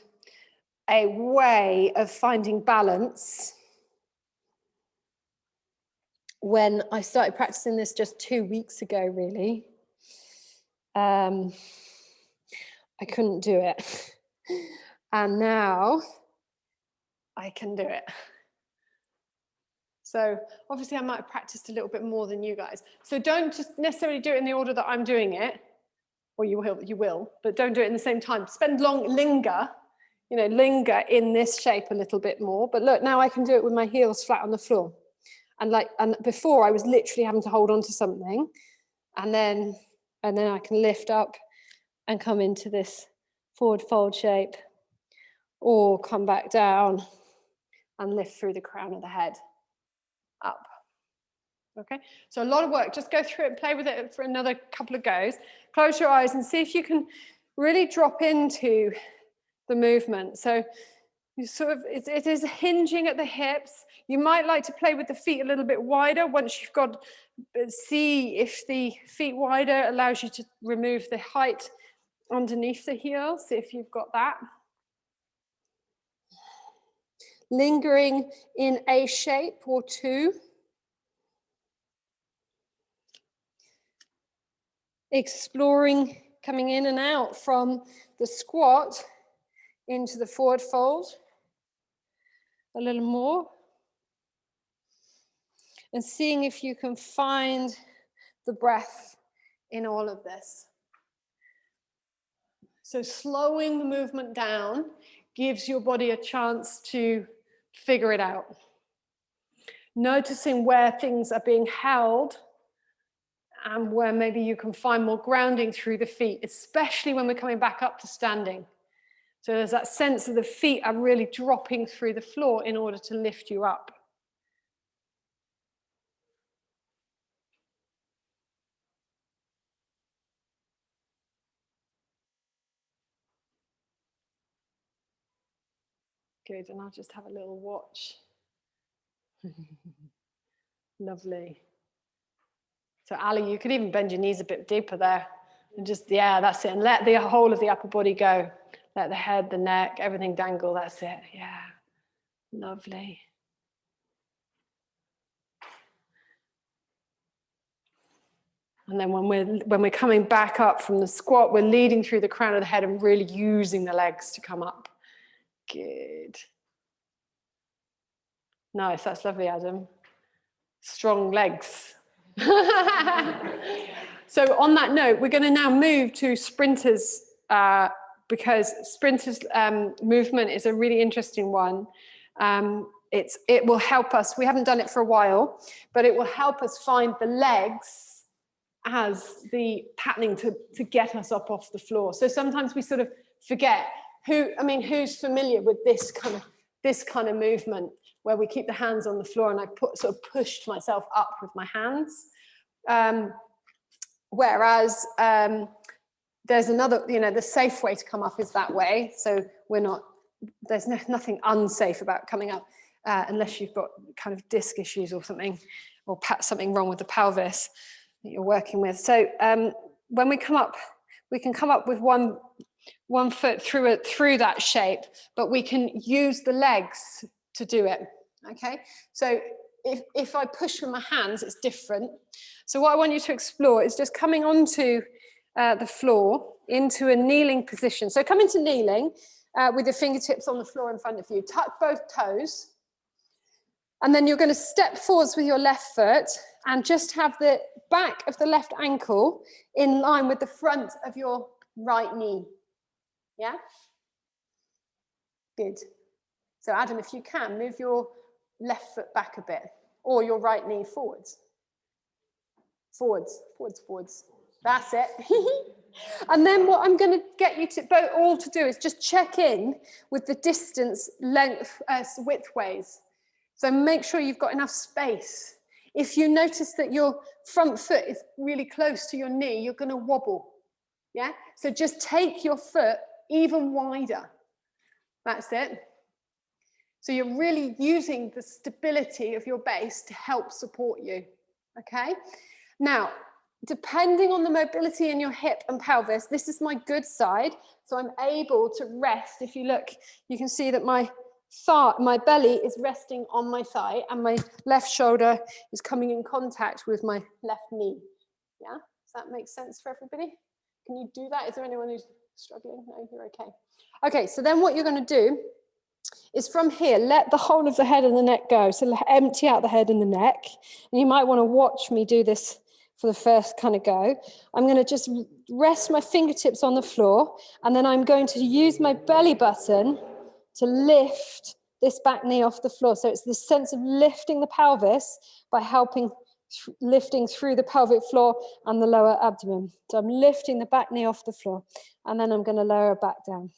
a way of finding balance. When I started practicing this just 2 weeks ago, really, I couldn't do it. And now I can do it. So obviously I might have practiced a little bit more than you guys. So don't just necessarily do it in the order that I'm doing it, or you will, but don't do it in the same time. Linger in this shape a little bit more. But look, now I can do it with my heels flat on the floor. And before I was literally having to hold on to something, and then I can lift up and come into this forward fold shape, or come back down and lift through the crown of the head up. Okay, so a lot of work. Just go through it and play with it for another couple of goes. Close your eyes and see if you can really drop into the movement. So you sort of, it is hinging at the hips. You might like to play with the feet a little bit wider once you've got, see if the feet wider allows you to remove the height underneath the heel. See if you've got that. Lingering in a shape or two. Exploring coming in and out from the squat into the forward fold. A little more. And seeing if you can find the breath in all of this. So slowing the movement down gives your body a chance to figure it out. Noticing where things are being held and where maybe you can find more grounding through the feet, especially when we're coming back up to standing. So there's that sense that the feet are really dropping through the floor in order to lift you up. Good, and I'll just have a little watch. Lovely. So Ali, you could even bend your knees a bit deeper there. And just, yeah, that's it. And let the whole of the upper body go. Let the head, the neck, everything dangle, that's it. Yeah, lovely. And then when we're coming back up from the squat, we're leading through the crown of the head and really using the legs to come up. Good. Nice, that's lovely, Adam. Strong legs. So on that note, we're going to now move to sprinters because sprinters movement is a really interesting one. It will help us. We haven't done it for a while, but it will help us find the legs as the patterning to get us up off the floor. So sometimes we sort of forget who's familiar with this kind of movement where we keep the hands on the floor and I sort of pushed myself up with my hands. Whereas there's another, the safe way to come up is that way. So there's nothing unsafe about coming up unless you've got kind of disc issues or something, or something wrong with the pelvis that you're working with. So when we come up, we can come up with one foot through that shape, but we can use the legs to do it. Okay, so if I push with my hands, it's different. So what I want you to explore is just coming onto the floor into a kneeling position. So come into kneeling with your fingertips on the floor in front of you. Tuck both toes. And then you're going to step forwards with your left foot and just have the back of the left ankle in line with the front of your right knee. Yeah? Good. So Adam, if you can, move your left foot back a bit, or your right knee forwards. Forwards. That's it. And then what I'm going to get you to all to do is just check in with the distance, length, widthways. So make sure you've got enough space. If you notice that your front foot is really close to your knee, you're going to wobble. Yeah? So just take your foot even wider. That's it. So you're really using the stability of your base to help support you. Okay? Now, depending on the mobility in your hip and pelvis, this is my good side. So I'm able to rest. If you look, you can see that my belly is resting on my thigh and my left shoulder is coming in contact with my left knee. Yeah, does that make sense for everybody? Can you do that? Is there anyone who's struggling? No, you're okay. Okay, so then what you're going to do is from here, let the whole of the head and the neck go. So empty out the head and the neck. And you might want to watch me do this for the first kind of go. I'm going to just rest my fingertips on the floor, and then I'm going to use my belly button to lift this back knee off the floor. So it's this sense of lifting the pelvis by helping lifting through the pelvic floor and the lower abdomen. So I'm lifting the back knee off the floor, and then I'm going to lower it back down.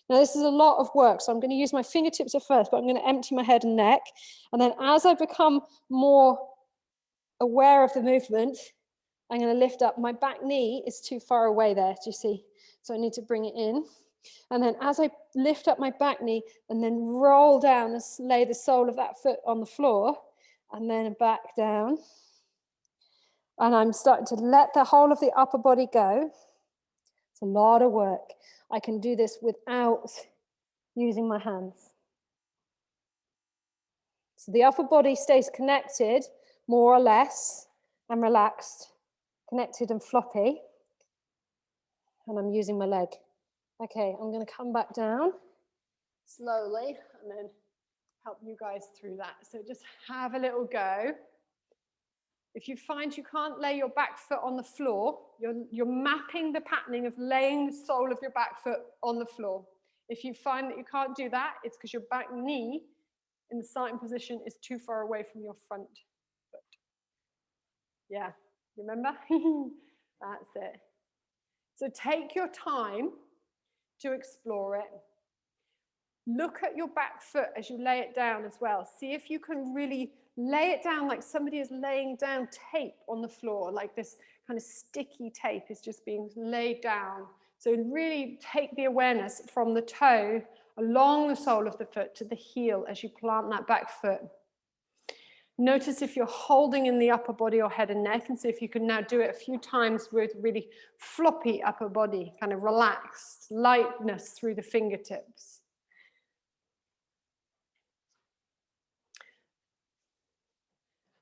Now this is a lot of work, so I'm going to use my fingertips at first, but I'm going to empty my head and neck. And then as I become more aware of the movement, I'm going to lift up. My back knee is too far away there, do you see? So I need to bring it in. And then as I lift up my back knee and then roll down and lay the sole of that foot on the floor, and then back down. And I'm starting to let the whole of the upper body go. It's a lot of work. I can do this without using my hands. So the upper body stays connected, more or less, and relaxed, connected and floppy. And I'm using my leg. Okay, I'm going to come back down slowly and then help you guys through that. So just have a little go. If you find you can't lay your back foot on the floor, you're mapping the patterning of laying the sole of your back foot on the floor. If you find that you can't do that, it's because your back knee in the starting position is too far away from your front foot. Yeah, remember? That's it. So take your time to explore it. Look at your back foot as you lay it down as well. See if you can really lay it down like somebody is laying down tape on the floor, like this kind of sticky tape is just being laid down. So really take the awareness from the toe along the sole of the foot to the heel as you plant that back foot. Notice if you're holding in the upper body or head and neck, and see if you can now do it a few times with really floppy upper body, kind of relaxed, lightness through the fingertips.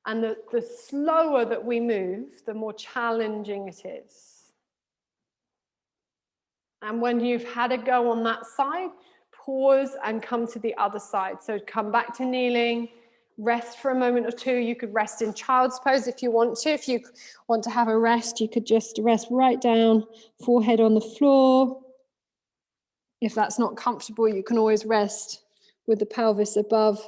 And the slower that we move, the more challenging it is. And when you've had a go on that side, pause and come to the other side. So come back to kneeling, rest for a moment or two. You could rest in child's pose if you want to. If you want to have a rest, you could just rest right down, forehead on the floor. If that's not comfortable, you can always rest with the pelvis above,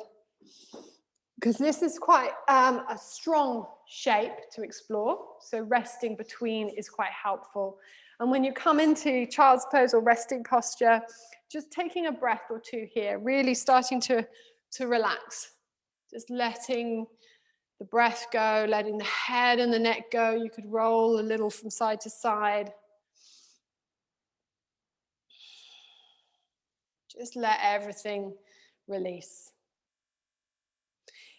because this is quite a strong shape to explore. So resting between is quite helpful. And when you come into child's pose or resting posture, just taking a breath or two here, really starting to relax. Just letting the breath go, letting the head and the neck go. You could roll a little from side to side. Just let everything release.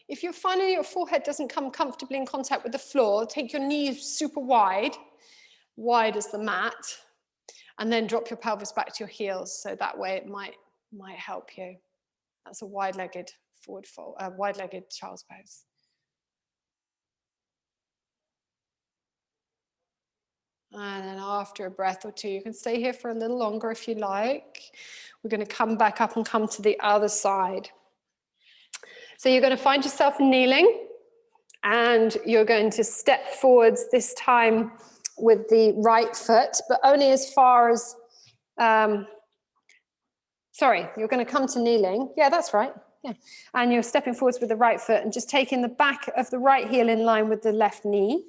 If you're finding your forehead doesn't come comfortably in contact with the floor, take your knees super wide, wide as the mat, and then drop your pelvis back to your heels. So that way it might help you. That's a wide-legged forward fold, wide-legged child's pose. And then after a breath or two, you can stay here for a little longer if you like. We're going to come back up and come to the other side. So you're going to find yourself kneeling, and you're going to step forwards this time with the right foot, but only as far as, sorry, you're going to come to kneeling. Yeah, that's right. Yeah. And you're stepping forwards with the right foot and just taking the back of the right heel in line with the left knee.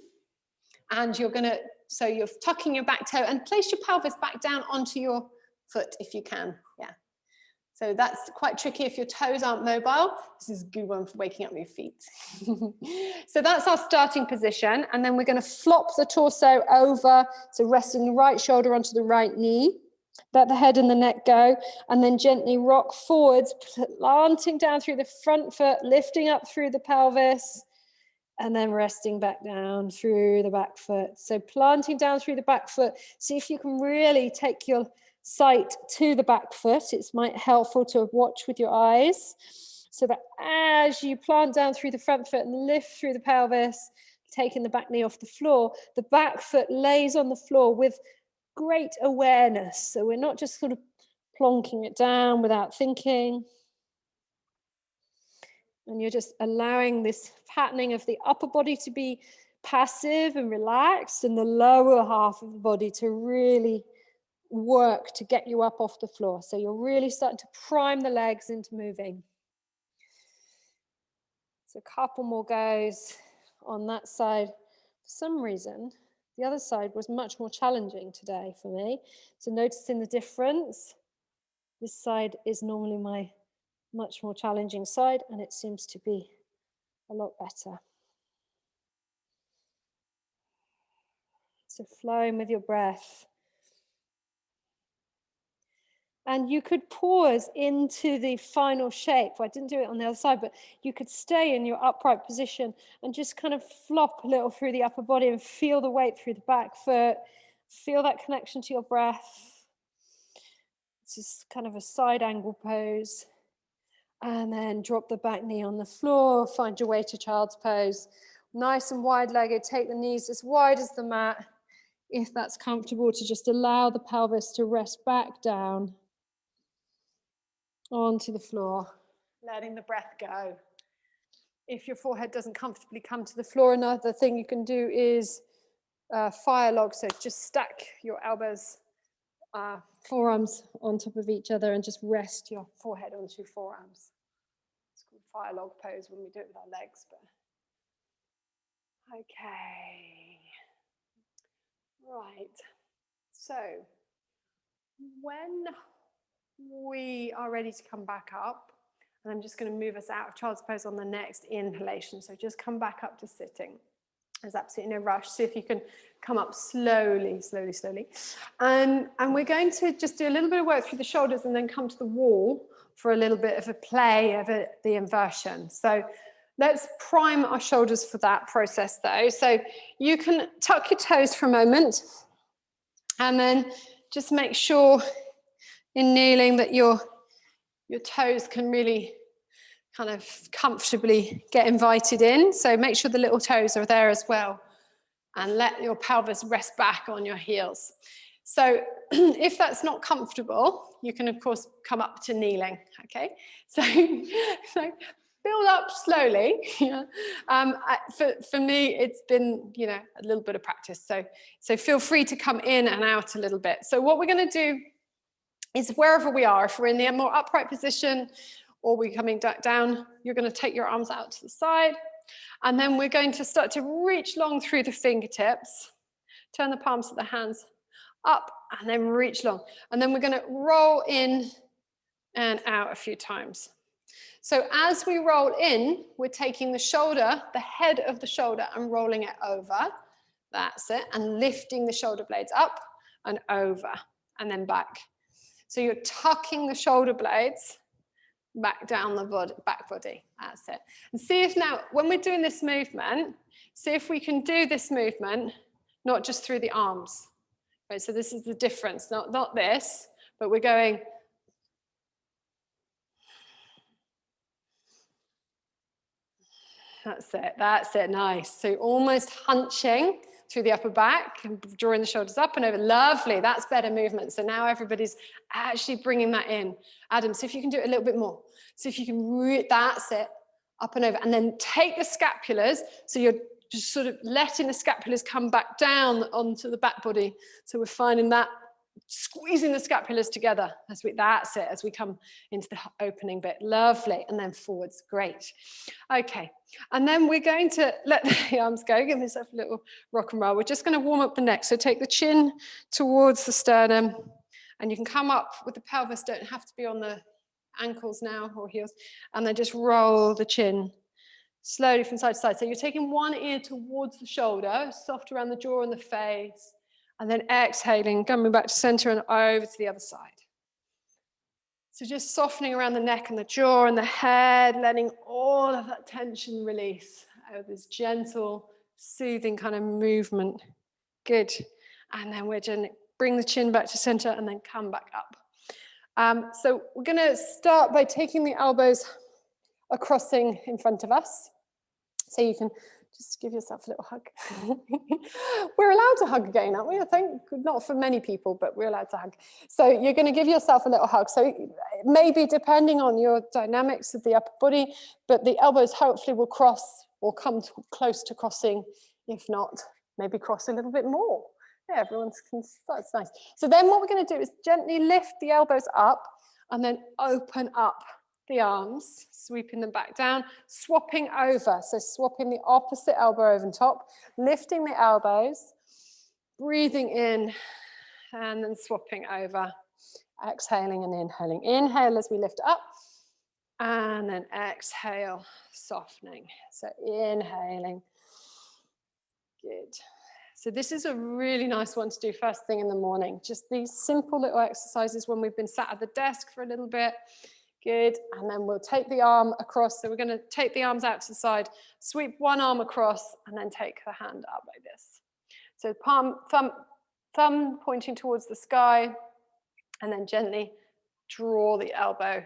And you're going to, so you're tucking your back toe and place your pelvis back down onto your foot if you can. Yeah. So that's quite tricky if your toes aren't mobile. This is a good one for waking up your feet. So that's our starting position. And then we're going to flop the torso over. So resting the right shoulder onto the right knee. Let the head and the neck go. And then gently rock forwards, planting down through the front foot, lifting up through the pelvis. And then resting back down through the back foot. So planting down through the back foot. See if you can really take your sight to the back foot. It's might helpful to watch with your eyes, so that as you plant down through the front foot and lift through the pelvis, taking the back knee off the floor, the back foot lays on the floor with great awareness. So we're not just sort of plonking it down without thinking. And you're just allowing this patterning of the upper body to be passive and relaxed, and the lower half of the body to really work to get you up off the floor. So you're really starting to prime the legs into moving. So a couple more goes on that side. For some reason, the other side was much more challenging today for me. So noticing the difference, this side is normally my much more challenging side, and it seems to be a lot better. So flowing with your breath. And you could pause into the final shape. I didn't do it on the other side, but you could stay in your upright position and just kind of flop a little through the upper body and feel the weight through the back foot. Feel that connection to your breath. It's just kind of a side angle pose. And then drop the back knee on the floor. Find your way to child's pose. Nice and wide-legged. Take the knees as wide as the mat. If that's comfortable, to just allow the pelvis to rest back down onto the floor, letting the breath go. If your forehead doesn't comfortably come to the floor, another thing you can do is fire log. So just stack your elbows, forearms on top of each other, and just rest your forehead onto your forearms. It's called fire log pose when we do it with our legs. But okay, right. So when we are ready to come back up, and I'm just going to move us out of child's pose on the next inhalation. So just come back up to sitting. There's absolutely no rush. See if you can come up slowly, slowly, slowly. And we're going to just do a little bit of work through the shoulders and then come to the wall for a little bit of a play of the inversion. So let's prime our shoulders for that process though. So you can tuck your toes for a moment and then just make sure in kneeling that your toes can really kind of comfortably get invited in. So make sure the little toes are there as well. And let your pelvis rest back on your heels. So if that's not comfortable, you can of course come up to kneeling, okay? So build up slowly. Yeah. For me, it's been, you know, a little bit of practice. So feel free to come in and out a little bit. So what we're gonna do is wherever we are, if we're in the more upright position or we're coming down, you're going to take your arms out to the side. And then we're going to start to reach long through the fingertips. Turn the palms of the hands up and then reach long. And then we're going to roll in and out a few times. So as we roll in, we're taking the shoulder, the head of the shoulder, and rolling it over. That's it. And lifting the shoulder blades up and over and then back. So you're tucking the shoulder blades back down the back body. That's it. And see if now, when we're doing this movement, see if we can do this movement, not just through the arms. Right, so this is the difference, not this, but we're going. That's it, nice. So almost hunching through the upper back and drawing the shoulders up and over. Lovely, that's better movement. So now everybody's actually bringing that in. Adam, see if you can do it a little bit more. See if you can, that's it, up and over. And then take the scapulars, so you're just sort of letting the scapulars come back down onto the back body. So we're finding that, squeezing the scapulars together as that's it, as we come into the opening bit. Lovely, and then forwards, great. Okay, and then we're going to let the arms go, give yourself a little rock and roll. We're just going to warm up the neck, so take the chin towards the sternum, and you can come up with the pelvis, don't have to be on the ankles now or heels, and then just roll the chin slowly from side to side. So you're taking one ear towards the shoulder, soft around the jaw and the face, and then exhaling, coming back to center and over to the other side. So just softening around the neck and the jaw and the head, letting all of that tension release. This gentle, soothing kind of movement. Good. And then we're going to bring the chin back to center and then come back up. So we're going to start by taking the elbows crossing in front of us. So you can Just give yourself a little hug. We're allowed to hug again, aren't we? I think not for many people, but we're allowed to hug. So you're going to give yourself a little hug. So maybe depending on your dynamics of the upper body, but the elbows hopefully will cross or come close to crossing. If not, maybe cross a little bit more. Yeah, that's nice. So then what we're going to do is gently lift the elbows up and then open up the arms, sweeping them back down, swapping over. So swapping the opposite elbow over the top, lifting the elbows, breathing in, and then swapping over, exhaling and inhaling. Inhale as we lift up, and then exhale, softening. So inhaling. Good. So this is a really nice one to do first thing in the morning. Just these simple little exercises when we've been sat at the desk for a little bit. Good, and then we'll take the arm across. So we're going to take the arms out to the side, sweep one arm across, and then take the hand up like this. So thumb pointing towards the sky, and then gently draw the elbow,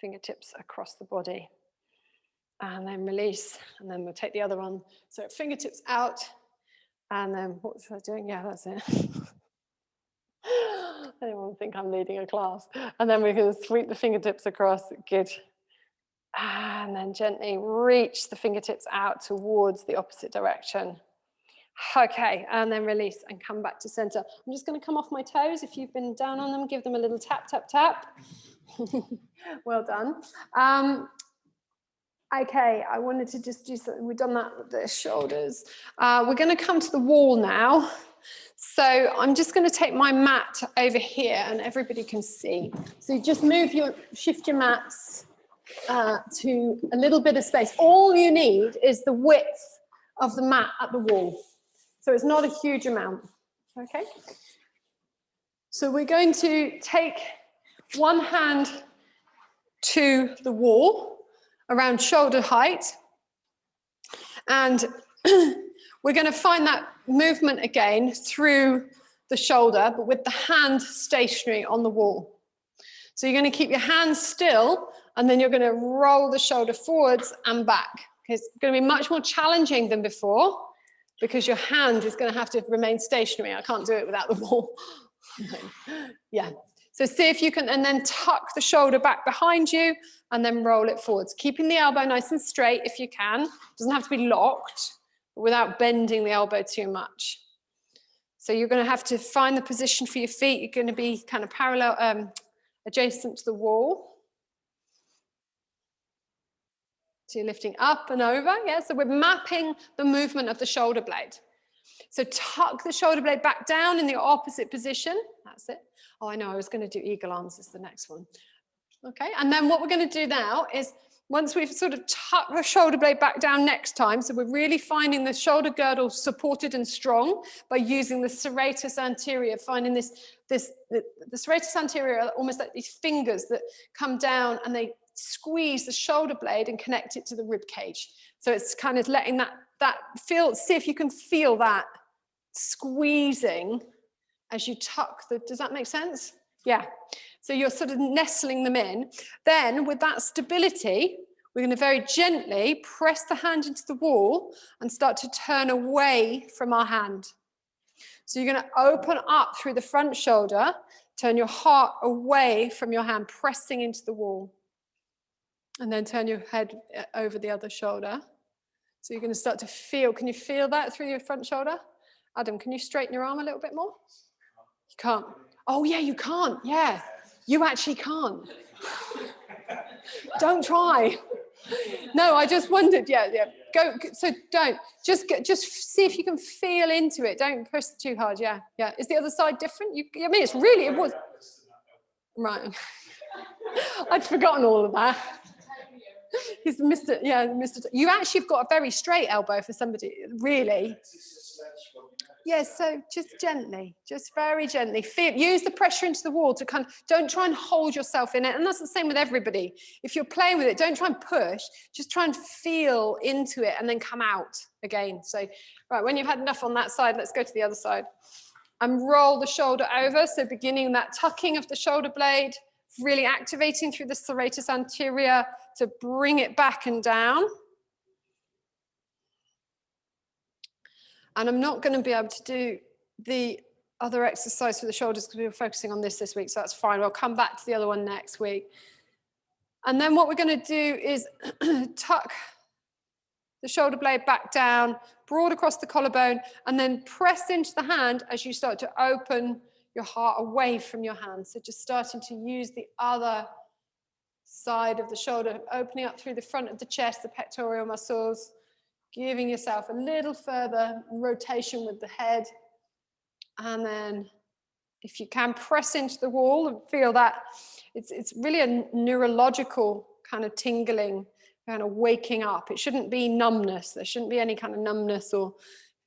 fingertips across the body. And then release, and then we'll take the other one. So fingertips out, and then what was I doing? Yeah, that's it. Anyone think I'm leading a class? And then we're going to sweep the fingertips across. Good. And then gently reach the fingertips out towards the opposite direction. Okay, and then release and come back to center. I'm just going to come off my toes. If you've been down on them, give them a little tap, tap, tap. Well done. Okay, I wanted to just do something. We've done that with the shoulders. We're going to come to the wall now. So I'm just going to take my mat over here and everybody can see. So you just shift your mats to a little bit of space. All you need is the width of the mat at the wall. So it's not a huge amount, okay? So we're going to take one hand to the wall around shoulder height, and we're going to find that movement again through the shoulder, but with the hand stationary on the wall. So you're going to keep your hands still, and then you're going to roll the shoulder forwards and back. It's going to be much more challenging than before, because your hand is going to have to remain stationary. I can't do it without the wall. Yeah. So see if you can, and then tuck the shoulder back behind you, and then roll it forwards, keeping the elbow nice and straight if you can. It doesn't have to be locked, without bending the elbow too much. So you're going to have to find the position for your feet. You're going to be kind of parallel, adjacent to the wall. So you're lifting up and over, yeah? So we're mapping the movement of the shoulder blade. So tuck the shoulder blade back down in the opposite position. That's it. Oh, I know, I was going to do eagle arms as the next one. Okay, and then what we're going to do now is, once we've sort of tucked the shoulder blade back down next time, so we're really finding the shoulder girdle supported and strong by using the serratus anterior, finding the serratus anterior are almost like these fingers that come down and they squeeze the shoulder blade and connect it to the rib cage. So it's kind of letting that feel, see if you can feel that squeezing as you tuck the, does that make sense? Yeah. So you're sort of nestling them in. Then with that stability, we're going to very gently press the hand into the wall and start to turn away from our hand. So you're going to open up through the front shoulder, turn your heart away from your hand, pressing into the wall. And then turn your head over the other shoulder. So you're going to start to feel, can you feel that through your front shoulder? Adam, can you straighten your arm a little bit more? You can't. Oh yeah, you can't. Yeah, you actually can't. Don't try. No, I just wondered. Yeah. Go. So don't. Just see if you can feel into it. Don't press too hard. Yeah. Is the other side different? I mean, it's really. It was. Right. I'd forgotten all of that. He's Mr. Yeah, Mr. You actually have got a very straight elbow for somebody. Really. Yes, so just gently, just very gently. Use the pressure into the wall to kind of, don't try and hold yourself in it. And that's the same with everybody. If you're playing with it, don't try and push, just try and feel into it and then come out again. So, right, when you've had enough on that side, let's go to the other side. And roll the shoulder over. So beginning that tucking of the shoulder blade, really activating through the serratus anterior to bring it back and down. And I'm not going to be able to do the other exercise for the shoulders because we were focusing on this week, so that's fine. I'll come back to the other one next week. And then what we're going to do is tuck the shoulder blade back down, broad across the collarbone, and then press into the hand as you start to open your heart away from your hand. So just starting to use the other side of the shoulder, opening up through the front of the chest, the pectoral muscles, giving yourself a little further rotation with the head. And then if you can, press into the wall and feel that. It's really a neurological kind of tingling, kind of waking up. It shouldn't be numbness. There shouldn't be any kind of numbness or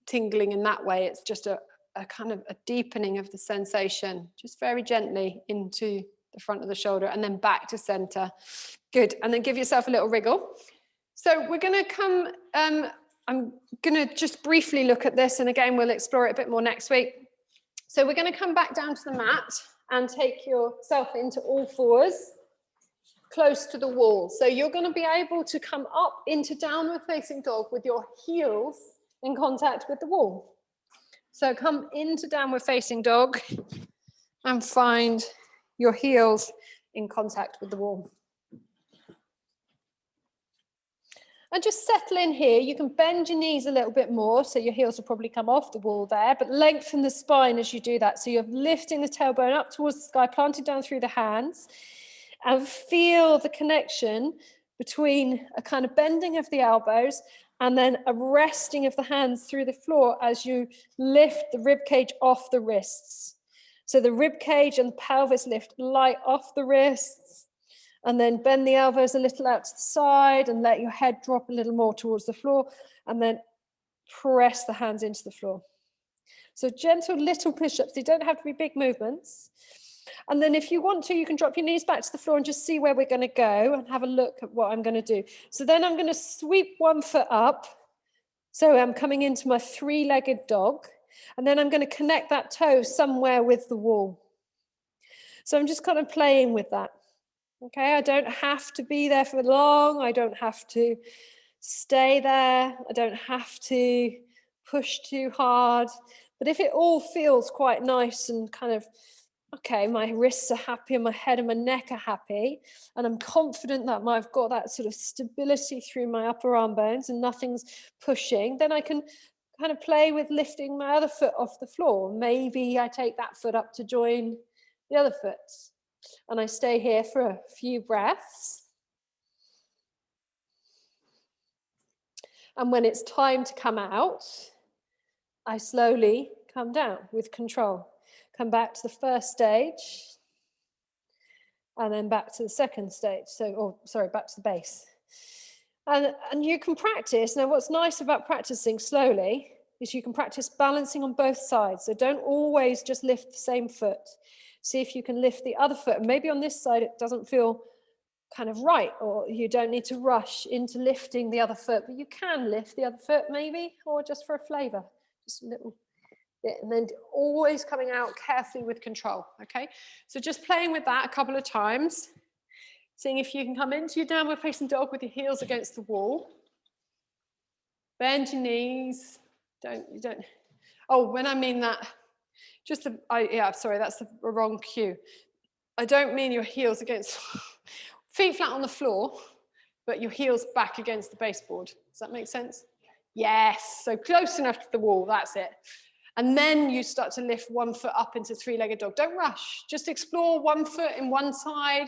tingling in that way. It's just a kind of a deepening of the sensation, just very gently into the front of the shoulder and then back to center. Good. And then give yourself a little wriggle. So we're going to come, I'm going to just briefly look at this, and again, we'll explore it a bit more next week. So we're going to come back down to the mat and take yourself into all fours, close to the wall. So you're going to be able to come up into downward facing dog with your heels in contact with the wall. So come into downward facing dog and find your heels in contact with the wall. And just settle in here. You can bend your knees a little bit more, so your heels will probably come off the wall there, but lengthen the spine as you do that. So you're lifting the tailbone up towards the sky, planted down through the hands, and feel the connection between a kind of bending of the elbows and then a resting of the hands through the floor as you lift the rib cage off the wrists. So the rib cage and the pelvis lift light off the wrists, and then bend the elbows a little out to the side and let your head drop a little more towards the floor, and then press the hands into the floor. So gentle little push-ups. They don't have to be big movements. And then if you want to, you can drop your knees back to the floor and just see where we're going to go and have a look at what I'm going to do. So then I'm going to sweep one foot up. So I'm coming into my three-legged dog. And then I'm going to connect that toe somewhere with the wall. So I'm just kind of playing with that. Okay, I don't have to be there for long. I don't have to stay there. I don't have to push too hard. But if it all feels quite nice and kind of, okay, my wrists are happy and my head and my neck are happy, and I'm confident that I've got that sort of stability through my upper arm bones and nothing's pushing, then I can kind of play with lifting my other foot off the floor. Maybe I take that foot up to join the other foot. And I stay here for a few breaths. And when it's time to come out, I slowly come down with control. Come back to the first stage, and then back to the second stage. Back to the base. And you can practice. Now, what's nice about practicing slowly is you can practice balancing on both sides. So don't always just lift the same foot. See if you can lift the other foot. Maybe on this side it doesn't feel kind of right, or you don't need to rush into lifting the other foot, but you can lift the other foot maybe, or just for a flavor, just a little bit, and then always coming out carefully with control. Okay, so just playing with that a couple of times, seeing if you can come into your downward facing dog with your heels against the wall. Bend your knees. When I mean that, that's the wrong cue. I don't mean your heels against, feet flat on the floor, but your heels back against the baseboard. Does that make sense? Yes, so close enough to the wall, that's it. And then you start to lift one foot up into three-legged dog. Don't rush, just explore one foot in one side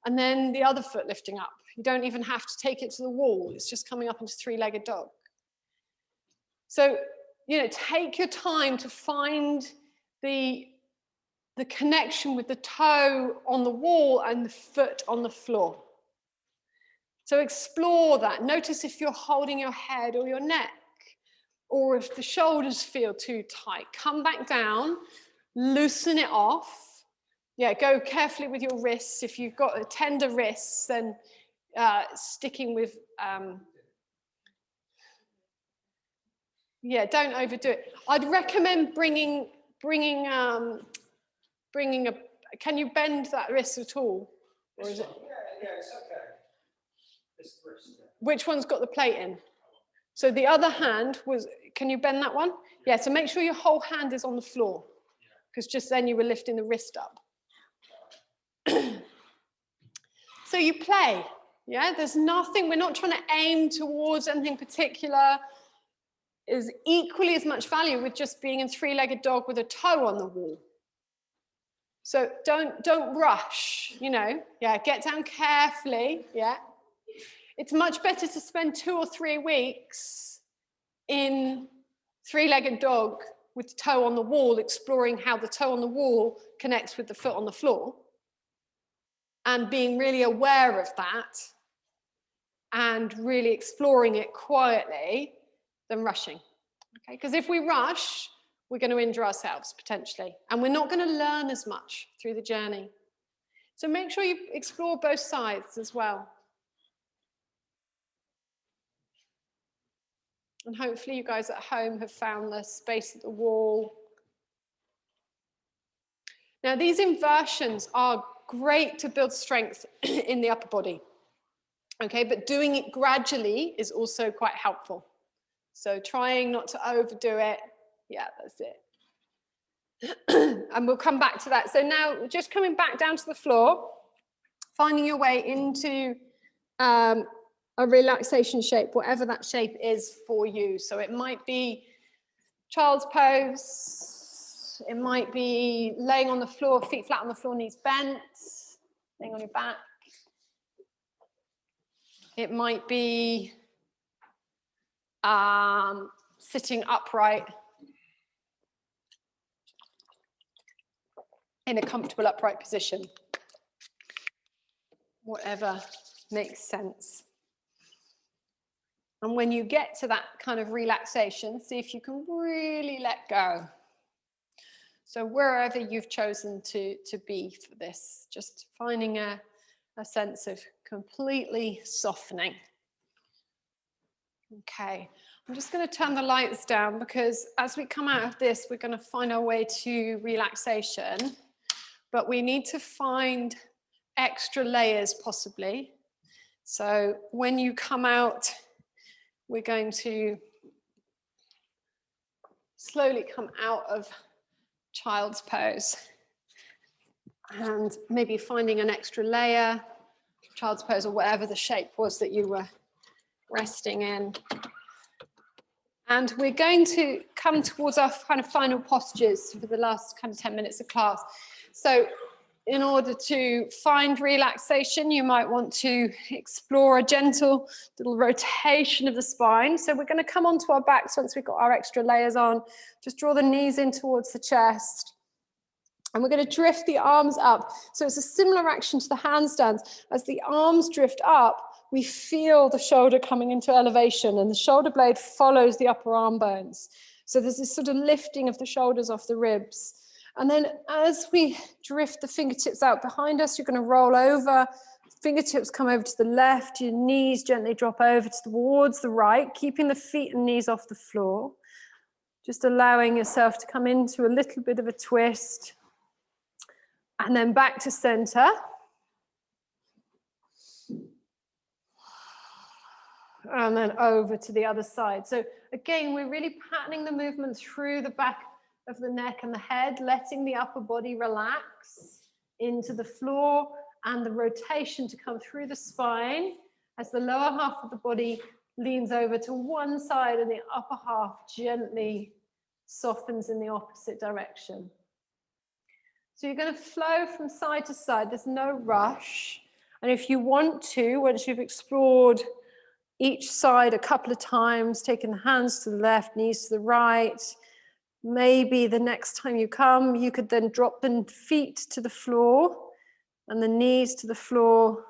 and then the other foot lifting up. You don't even have to take it to the wall. It's just coming up into three-legged dog. So, take your time to find the connection with the toe on the wall and the foot on the floor. So explore that. Notice if you're holding your head or your neck, or if the shoulders feel too tight. Come back down, loosen it off. Yeah, go carefully with your wrists. If you've got tender wrists, then sticking with, don't overdo it. I'd recommend bringing can you bend that wrist at all? Or is it? Yeah, it's okay. This wrist. Which one's got the plate in? So the other hand can you bend that one? Yeah, so make sure your whole hand is on the floor, because just then you were lifting the wrist up. So you play, yeah? There's nothing, we're not trying to aim towards anything particular. There's equally as much value with just being in three-legged dog with a toe on the wall. So don't rush, you know, yeah, get down carefully, yeah. It's much better to spend 2 or 3 weeks in three-legged dog with the toe on the wall, exploring how the toe on the wall connects with the foot on the floor, and being really aware of that, and really exploring it quietly, than rushing. Okay, because if we rush, we're going to injure ourselves potentially, and we're not going to learn as much through the journey. So make sure you explore both sides as well. And hopefully you guys at home have found the space at the wall. Now these inversions are great to build strength in the upper body. Okay, but doing it gradually is also quite helpful. So trying not to overdo it. Yeah, that's it. And we'll come back to that. So now just coming back down to the floor, finding your way into a relaxation shape, whatever that shape is for you. So it might be child's pose, it might be laying on the floor, feet flat on the floor, knees bent, laying on your back. It might be sitting upright in a comfortable upright position. Whatever makes sense. And when you get to that kind of relaxation, see if you can really let go. So wherever you've chosen to be for this, just finding a sense of completely softening. Okay, I'm just going to turn the lights down, because as we come out of this, we're going to find our way to relaxation, but we need to find extra layers possibly. So when you come out, we're going to slowly come out of child's pose and maybe finding an extra layer, child's pose, or whatever the shape was that you were resting in. And we're going to come towards our kind of final postures for the last kind of 10 minutes of class. So in order to find relaxation, you might want to explore a gentle little rotation of the spine. So we're going to come onto our backs once we've got our extra layers on. Just draw the knees in towards the chest. And we're going to drift the arms up. So it's a similar action to the handstands. As the arms drift up, we feel the shoulder coming into elevation, and the shoulder blade follows the upper arm bones. So there's this sort of lifting of the shoulders off the ribs. And then as we drift the fingertips out behind us, you're going to roll over, fingertips come over to the left, your knees gently drop over towards the right, keeping the feet and knees off the floor. Just allowing yourself to come into a little bit of a twist. And then back to center. And then over to the other side. So again, we're really patterning the movement through the back of the neck and the head, letting the upper body relax into the floor, and the rotation to come through the spine as the lower half of the body leans over to one side and the upper half gently softens in the opposite direction. So you're going to flow from side to side. There's no rush. And if you want to, once you've explored each side a couple of times, taking the hands to the left, knees to the right, maybe the next time you come, you could then drop the feet to the floor and the knees to the floor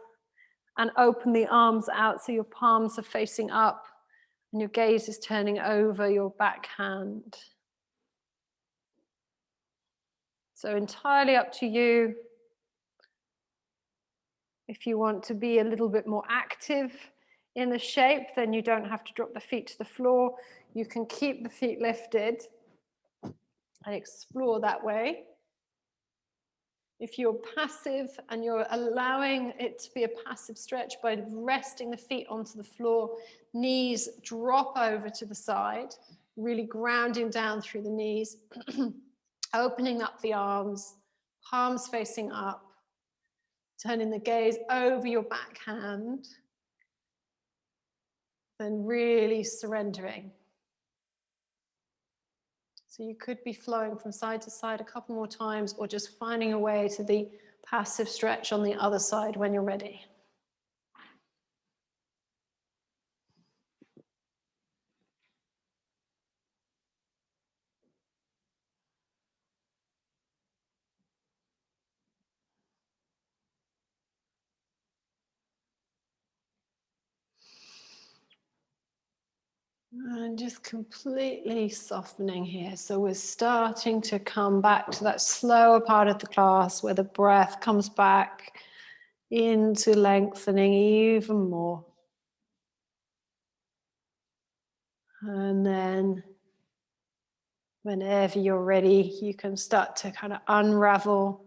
and open the arms out so your palms are facing up and your gaze is turning over your back hand. So entirely up to you. If you want to be a little bit more active in the shape, then you don't have to drop the feet to the floor. You can keep the feet lifted and explore that way. If you're passive and you're allowing it to be a passive stretch by resting the feet onto the floor, knees drop over to the side, Really grounding down through the knees, opening up the arms, palms facing up, turning the gaze over your backhand, then really surrendering. So you could be flowing from side to side a couple more times, or just finding a way to the passive stretch on the other side when you're ready. And just completely softening here. So we're starting to come back to that slower part of the class where the breath comes back into lengthening even more. And then whenever you're ready, you can start to kind of unravel,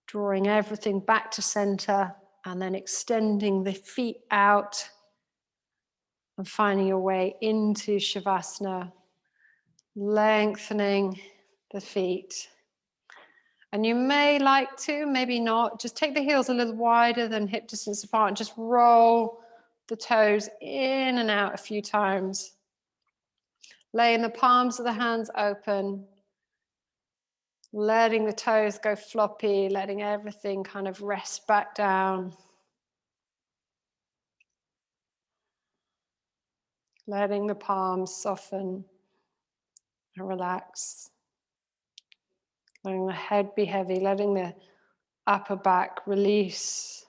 drawing everything back to center and then extending the feet out and finding your way into Shavasana, lengthening the feet. And you may like to, maybe not, just take the heels a little wider than hip distance apart and just roll the toes in and out a few times. Laying the palms of the hands open, letting the toes go floppy, letting everything kind of rest back down. Letting the palms soften and relax. Letting the head be heavy, letting the upper back release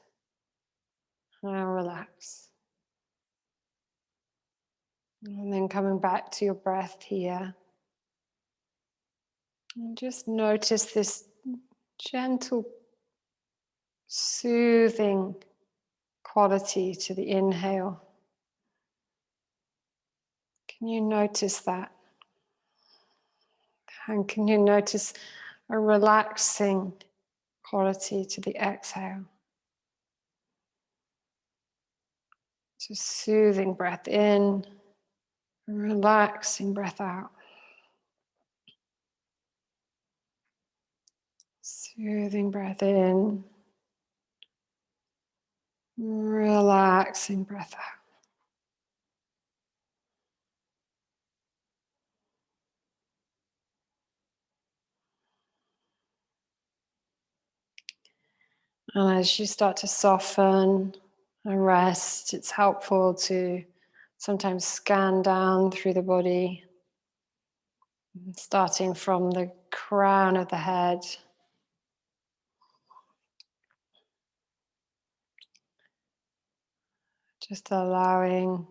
and relax. And then coming back to your breath here. And just notice this gentle, soothing quality to the inhale. Can you notice that? And can you notice a relaxing quality to the exhale? Just soothing breath in, relaxing breath out. Soothing breath in, relaxing breath out. And as you start to soften and rest, it's helpful to sometimes scan down through the body, starting from the crown of the head. Just allowing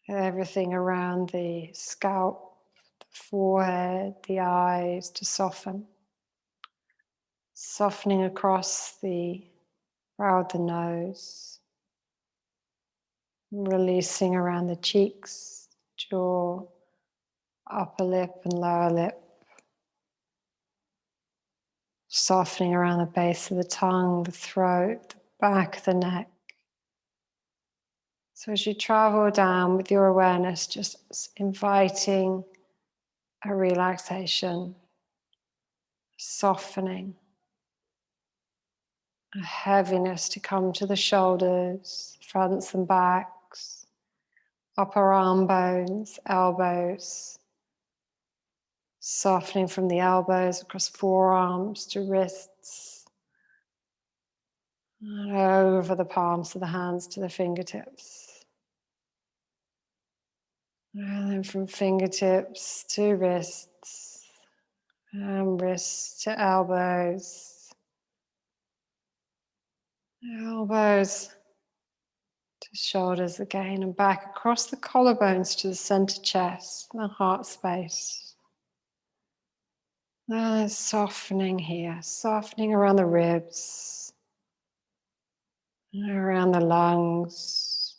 everything around the scalp, the forehead, the eyes to soften. Softening across the brow of the nose. Releasing around the cheeks, jaw, upper lip and lower lip. Softening around the base of the tongue, the throat, the back of the neck. So as you travel down with your awareness, just inviting a relaxation, softening, a heaviness to come to the shoulders, fronts and backs, upper arm bones, elbows. Softening from the elbows across forearms to wrists, and over the palms of the hands to the fingertips. And then from fingertips to wrists, and wrists to elbows, elbows to shoulders again, and back across the collarbones to the center chest, the heart space. Softening here, softening around the ribs, around the lungs,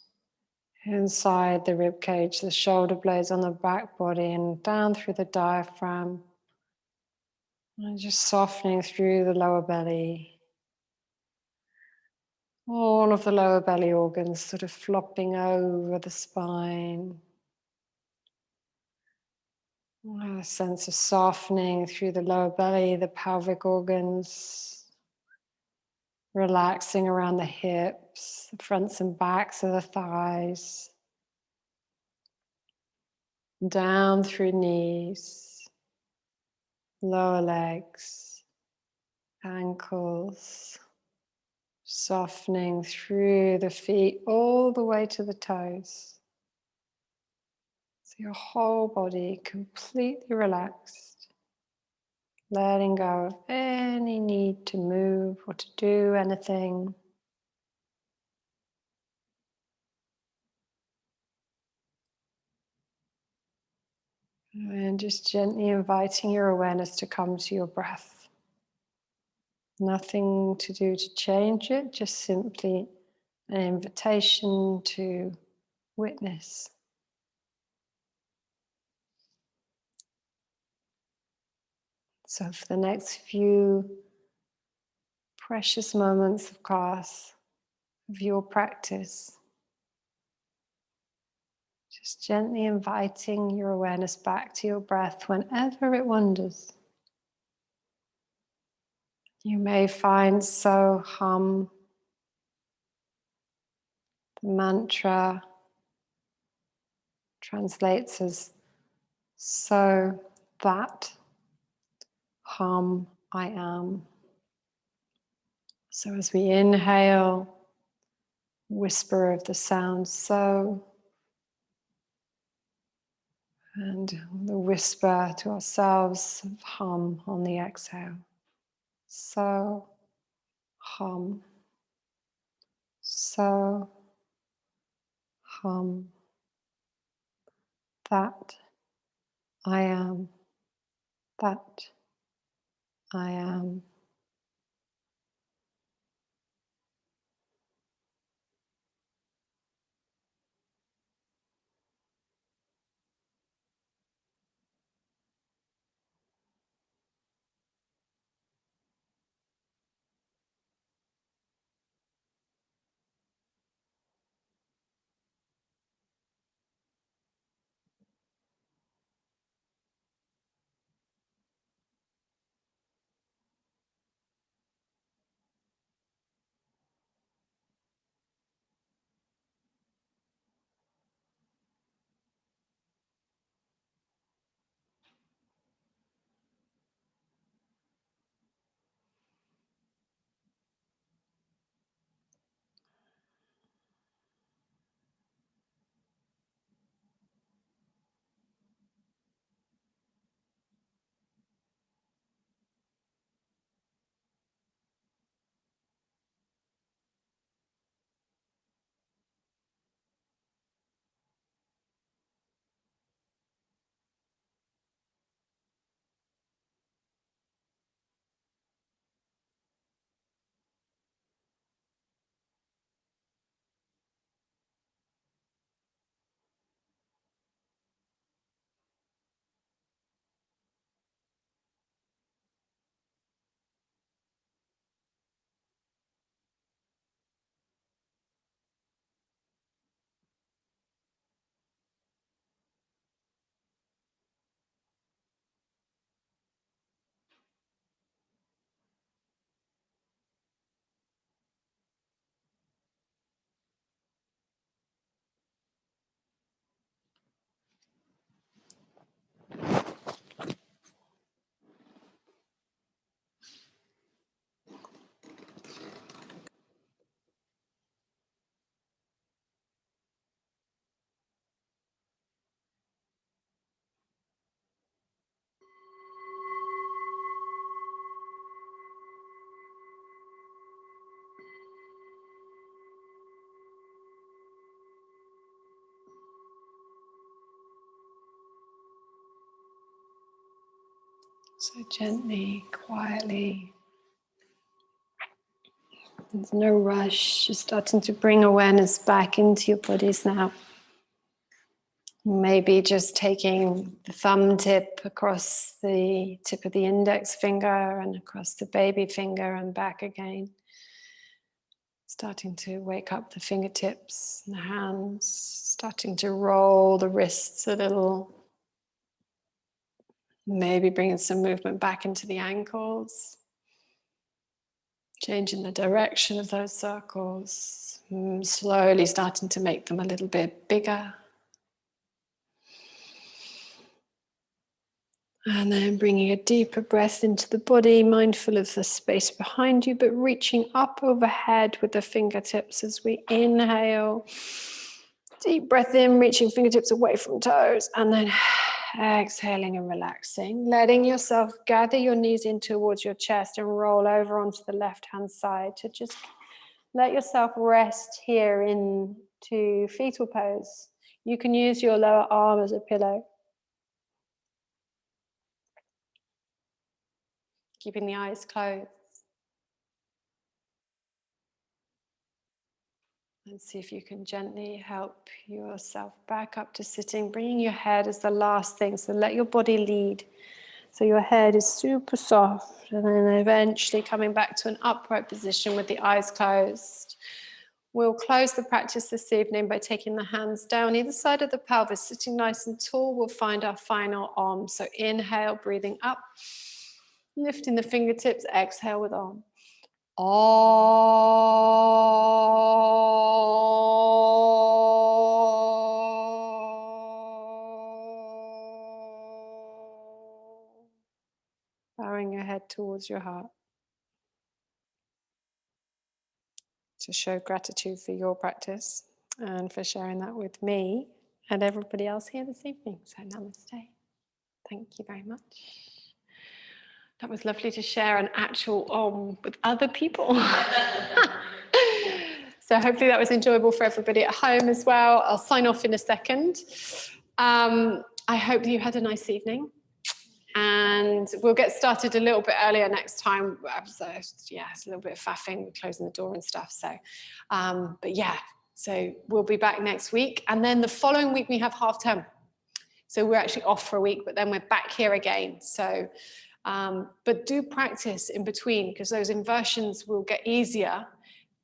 inside the rib cage, the shoulder blades on the back body and down through the diaphragm. And just softening through the lower belly. All of the lower belly organs sort of flopping over the spine. A sense of softening through the lower belly, the pelvic organs, relaxing around the hips, the fronts and backs of the thighs, down through knees, lower legs, ankles, softening through the feet all the way to the toes. So your whole body completely relaxed, letting go of any need to move or to do anything. And just gently inviting your awareness to come to your breath. Nothing to do to change it, just simply an invitation to witness. So for the next few precious moments of class, of your practice, just gently inviting your awareness back to your breath whenever it wanders. You may find so hum, the mantra translates as so that, hum, I am. So as we inhale, whisper of the sound so, and the whisper to ourselves of hum on the exhale. So, hum. So, hum. That I am. That I am. So gently, quietly, there's no rush, just starting to bring awareness back into your bodies now. Maybe just taking the thumb tip across the tip of the index finger and across the baby finger and back again. Starting to wake up the fingertips and the hands, starting to roll the wrists a little. Maybe bringing some movement back into the ankles. Changing the direction of those circles. Slowly starting to make them a little bit bigger. And then bringing a deeper breath into the body, mindful of the space behind you, but reaching up overhead with the fingertips as we inhale. Deep breath in, reaching fingertips away from toes, and then exhaling and relaxing. Letting yourself gather your knees in towards your chest and roll over onto the left-hand side to just let yourself rest here into fetal pose. You can use your lower arm as a pillow. Keeping the eyes closed. And see if you can gently help yourself back up to sitting, bringing your head as the last thing. So let your body lead. So your head is super soft, and then eventually coming back to an upright position with the eyes closed. We'll close the practice this evening by taking the hands down either side of the pelvis, sitting nice and tall. We'll find our final arm. So inhale, breathing up. Lifting the fingertips, exhale with arm. Bowing your head towards your heart. To show gratitude for your practice and for sharing that with me and everybody else here this evening. So namaste. Thank you very much. That was lovely to share an actual with other people. So hopefully that was enjoyable for everybody at home as well. I'll sign off in a second. I hope that you had a nice evening. And we'll get started a little bit earlier next time. So, yeah, it's a little bit of faffing, we're closing the door and stuff. So, but yeah, so we'll be back next week. And then the following week we have half term. So we're actually off for a week, but then we're back here again. So, but do practice in between, because those inversions will get easier.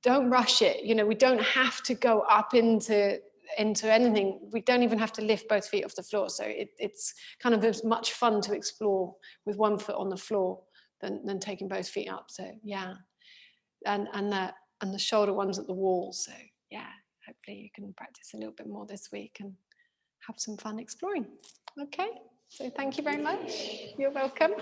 Don't rush it. You know, we don't have to go up into anything. We don't even have to lift both feet off the floor. So it's kind of as much fun to explore with one foot on the floor than taking both feet up. So yeah, and the shoulder ones at the wall. So yeah, hopefully you can practice a little bit more this week and have some fun exploring. Okay, so thank you very much. You're welcome.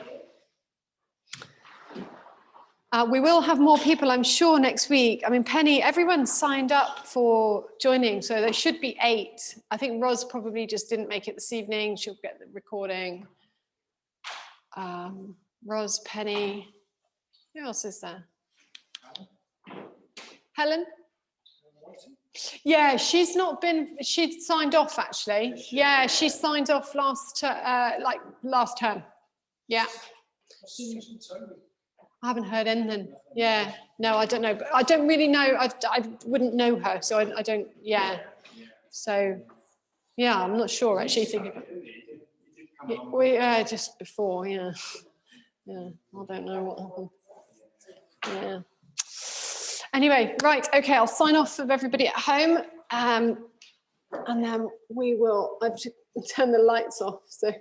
We will have more people, I'm sure, next week. I mean, Penny, everyone's signed up for joining, so there should be 8. I think Roz probably just didn't make it this evening. She'll get the recording. Roz, Penny, who else is there? Helen? Yeah, she's not been, she'd signed off actually. Yeah, she signed off last term. Yeah. I haven't heard anything. Yeah, no, I don't know. But I don't really know. I wouldn't know her, so I don't. Yeah. So, yeah, I'm not sure actually. Thinking about we just before. Yeah. Yeah. I don't know what happened. Yeah. Anyway, right. Okay, I'll sign off with everybody at home, and then we will. I've turn the lights off. So.